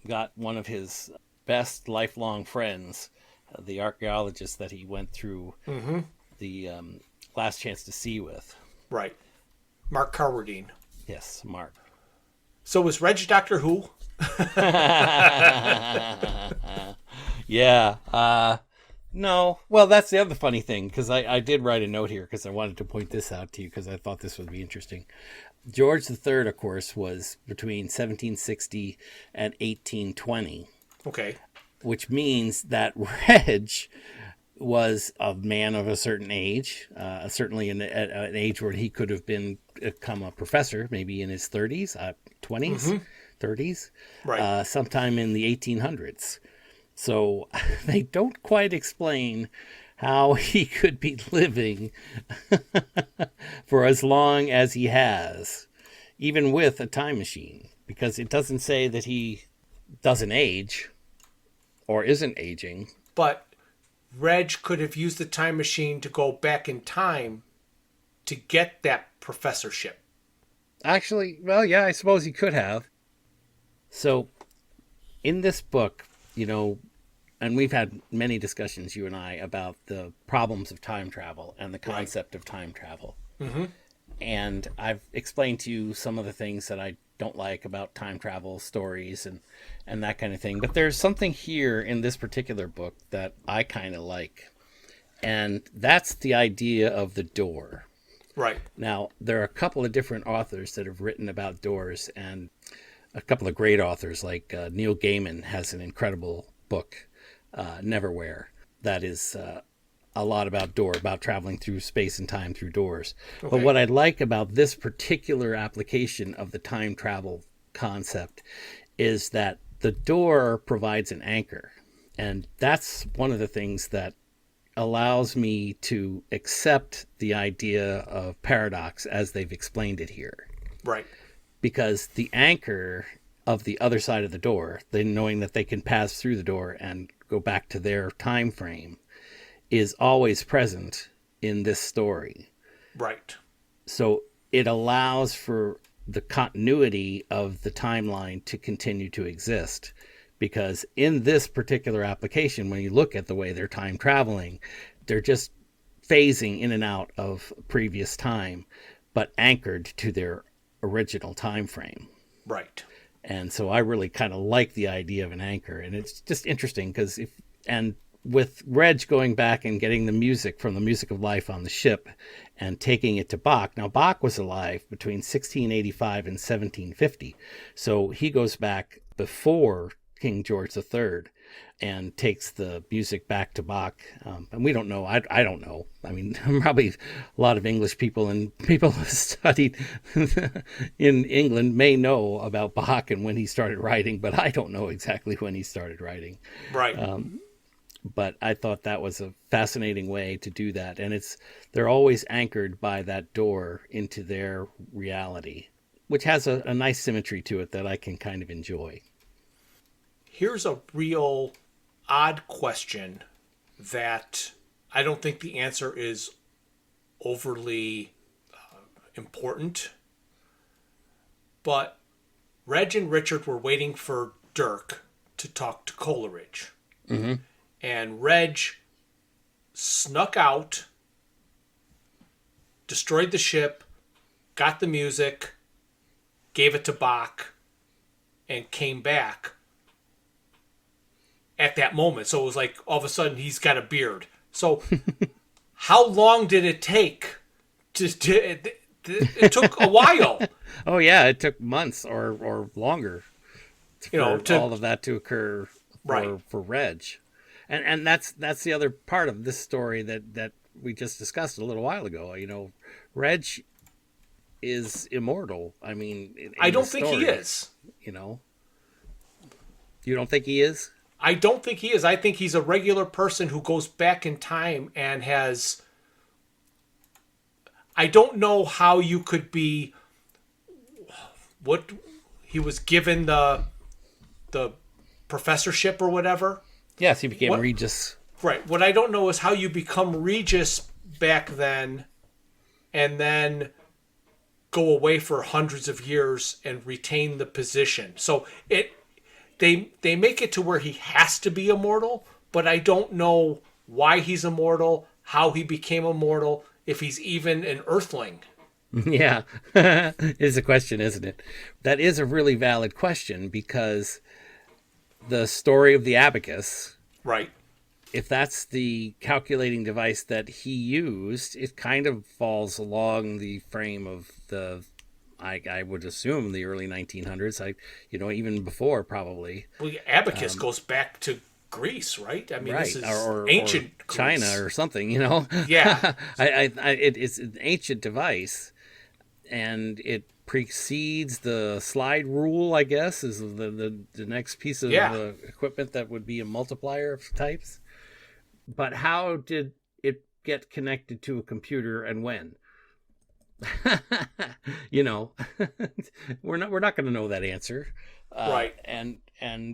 got one of his best lifelong friends, the archaeologist that he went through the Last Chance to See with. Right. Mark Carradine. Yes, Mark. So was Reg Doctor Who? Yeah. No. Well, that's the other funny thing, because I did write a note here because I wanted to point this out to you because I thought this would be interesting. George III, of course, was between 1760 and 1820. Okay. Which means that Reg was a man of a certain age, certainly at an age where he could have become a professor, maybe in his 30s, 20s, 30s, right. Sometime in the 1800s. So they don't quite explain how he could be living for as long as he has, even with a time machine, because it doesn't say that he doesn't age or isn't aging. But Reg could have used the time machine to go back in time to get that professorship. Actually, well, yeah, I suppose he could have. So in this book, and we've had many discussions, you and I, about the problems of time travel and the concept of time travel. Mm-hmm. And I've explained to you some of the things that I don't like about time travel stories and that kind of thing. But there's something here in this particular book that I kind of like. And that's the idea of the door. Right. Now, there are a couple of different authors that have written about doors, and a couple of great authors like Neil Gaiman has an incredible book, Neverwhere, that is a lot about traveling through space and time through doors. Okay. But what I like about this particular application of the time travel concept is that the door provides an anchor. And that's one of the things that allows me to accept the idea of paradox as they've explained it here. Right. Because the anchor of the other side of the door, then knowing that they can pass through the door and go back to their time frame, is always present in this story. Right. So it allows for the continuity of the timeline to continue to exist. Because in this particular application, when you look at the way they're time traveling, they're just phasing in and out of previous time, but anchored to their original time frame. Right. And so I really kind of like the idea of an anchor. And it's just interesting because with Reg going back and getting the music from the Music of Life on the ship and taking it to Bach. Now, Bach was alive between 1685 and 1750. So he goes back before King George III and takes the music back to Bach. And we don't know. I don't know. I mean, probably a lot of English people and people who studied in England may know about Bach and when he started writing, but I don't know exactly when he started writing. Right. But I thought that was a fascinating way to do that. And they're always anchored by that door into their reality, which has a nice symmetry to it that I can kind of enjoy. Here's a real odd question that I don't think the answer is overly important. But Reg and Richard were waiting for Dirk to talk to Coleridge. Mm-hmm. And Reg snuck out, destroyed the ship, got the music, gave it to Bach, and came back. at that moment. So it was like all of a sudden he's got a beard. So how long did it take? It took a while. Oh yeah, it took months or longer for all of that to occur for Reg. And that's the other part of this story that we just discussed a little while ago. Reg is immortal. I mean, I don't think he is. You don't think he is? I don't think he is. I think he's a regular person who goes back in time and has... I don't know how you could be... What he was given the professorship or whatever. Yes, he became Regis. Right. What I don't know is how you become Regis back then and then go away for hundreds of years and retain the position. So they make it to where he has to be immortal, but I don't know why he's immortal, how he became immortal, if he's even an Earthling. Yeah, is a question, isn't it? That is a really valid question, because the story of the abacus, right? If that's the calculating device that he used, it kind of falls along the frame of I would assume the early 1900s. Even before probably. Well, abacus goes back to Greece, right? I mean, right. This is or ancient or China Greece. Or something, Yeah. It's an ancient device, and it precedes the slide rule, I guess, is the next piece of equipment that would be a multiplier of types. But how did it get connected to a computer, and when? We're not going to know that answer, right? And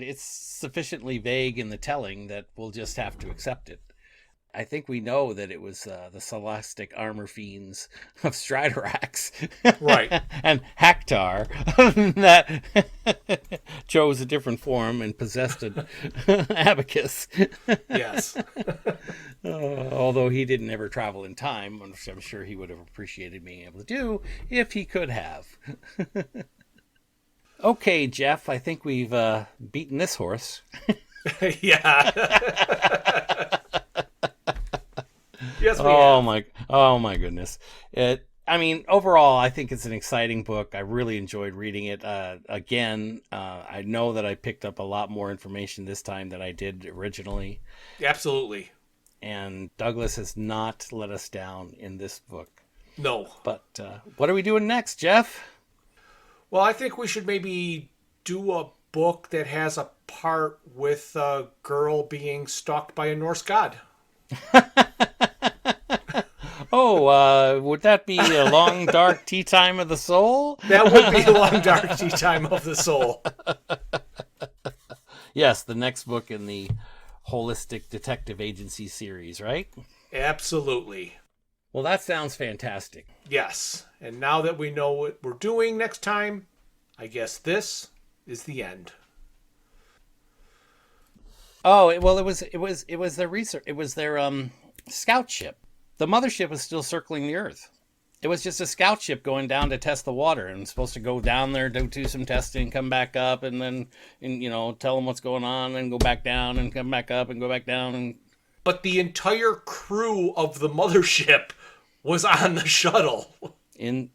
it's sufficiently vague in the telling that we'll just have to accept it. I think we know that it was the Celestic armor fiends of Striderax, right, and Hactar that chose a different form and possessed an abacus. Yes. Although he didn't ever travel in time, which I'm sure he would have appreciated being able to do if he could have. Okay, Jeff, I think we've beaten this horse. Yeah. Yes, we have. Oh my goodness! Overall, I think it's an exciting book. I really enjoyed reading it. Again, I know that I picked up a lot more information this time than I did originally. Absolutely. And Douglas has not let us down in this book. No. But what are we doing next, Jeff? Well, I think we should maybe do a book that has a part with a girl being stalked by a Norse god. Would that be a long, dark tea time of the soul? That would be a long, dark tea time of the soul. Yes, the next book in the Holistic Detective Agency series, right? Absolutely. Well, that sounds fantastic. Yes. And now that we know what we're doing next time, I guess this is the end. Oh, well, it was their research. It was their scout ship. The mothership was still circling the Earth. It was just a scout ship going down to test the water, and supposed to go down there, do some testing, come back up, and then tell them what's going on, and go back down, and come back up, and go back down. And but the entire crew of the mothership was on the shuttle. In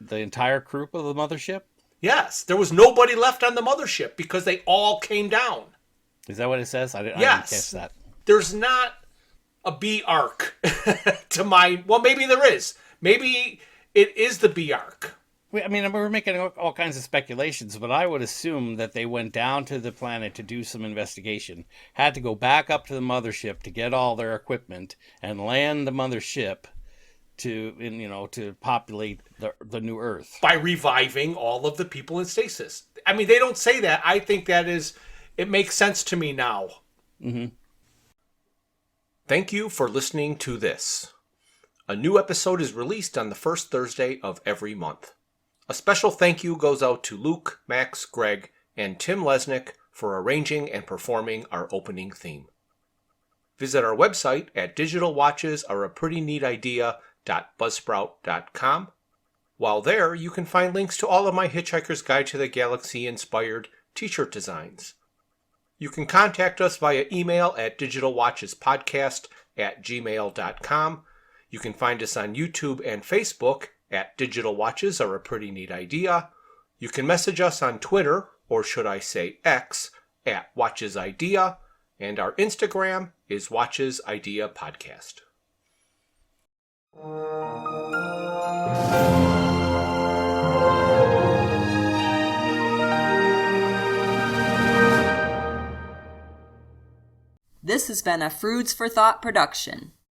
the entire crew of the mothership? Yes, there was nobody left on the mothership because they all came down. Is that what it says? I didn't catch that. There's not a B arc to my... Well, maybe there is. Maybe it is the B arc. We're making all kinds of speculations, but I would assume that they went down to the planet to do some investigation, had to go back up to the mothership to get all their equipment, and land the mothership to populate the new Earth. By reviving all of the people in stasis. They don't say that. I think it makes sense to me now. Mm-hmm. Thank you for listening to this. A new episode is released on the first Thursday of every month. A special thank you goes out to Luke, Max, Greg, and Tim Lesnick for arranging and performing our opening theme. Visit our website at digitalwatchesareaprettyneatidea.buzzsprout.com. While there, you can find links to all of my Hitchhiker's Guide to the Galaxy inspired t-shirt designs. You can contact us via email at digitalwatchespodcast@gmail.com. You can find us on YouTube and Facebook at Digital Watches Are a Pretty Neat Idea. You can message us on Twitter, or should I say X, at Watches Idea, and our Instagram is Watches Idea Podcast. This has been a Foods for Thought production.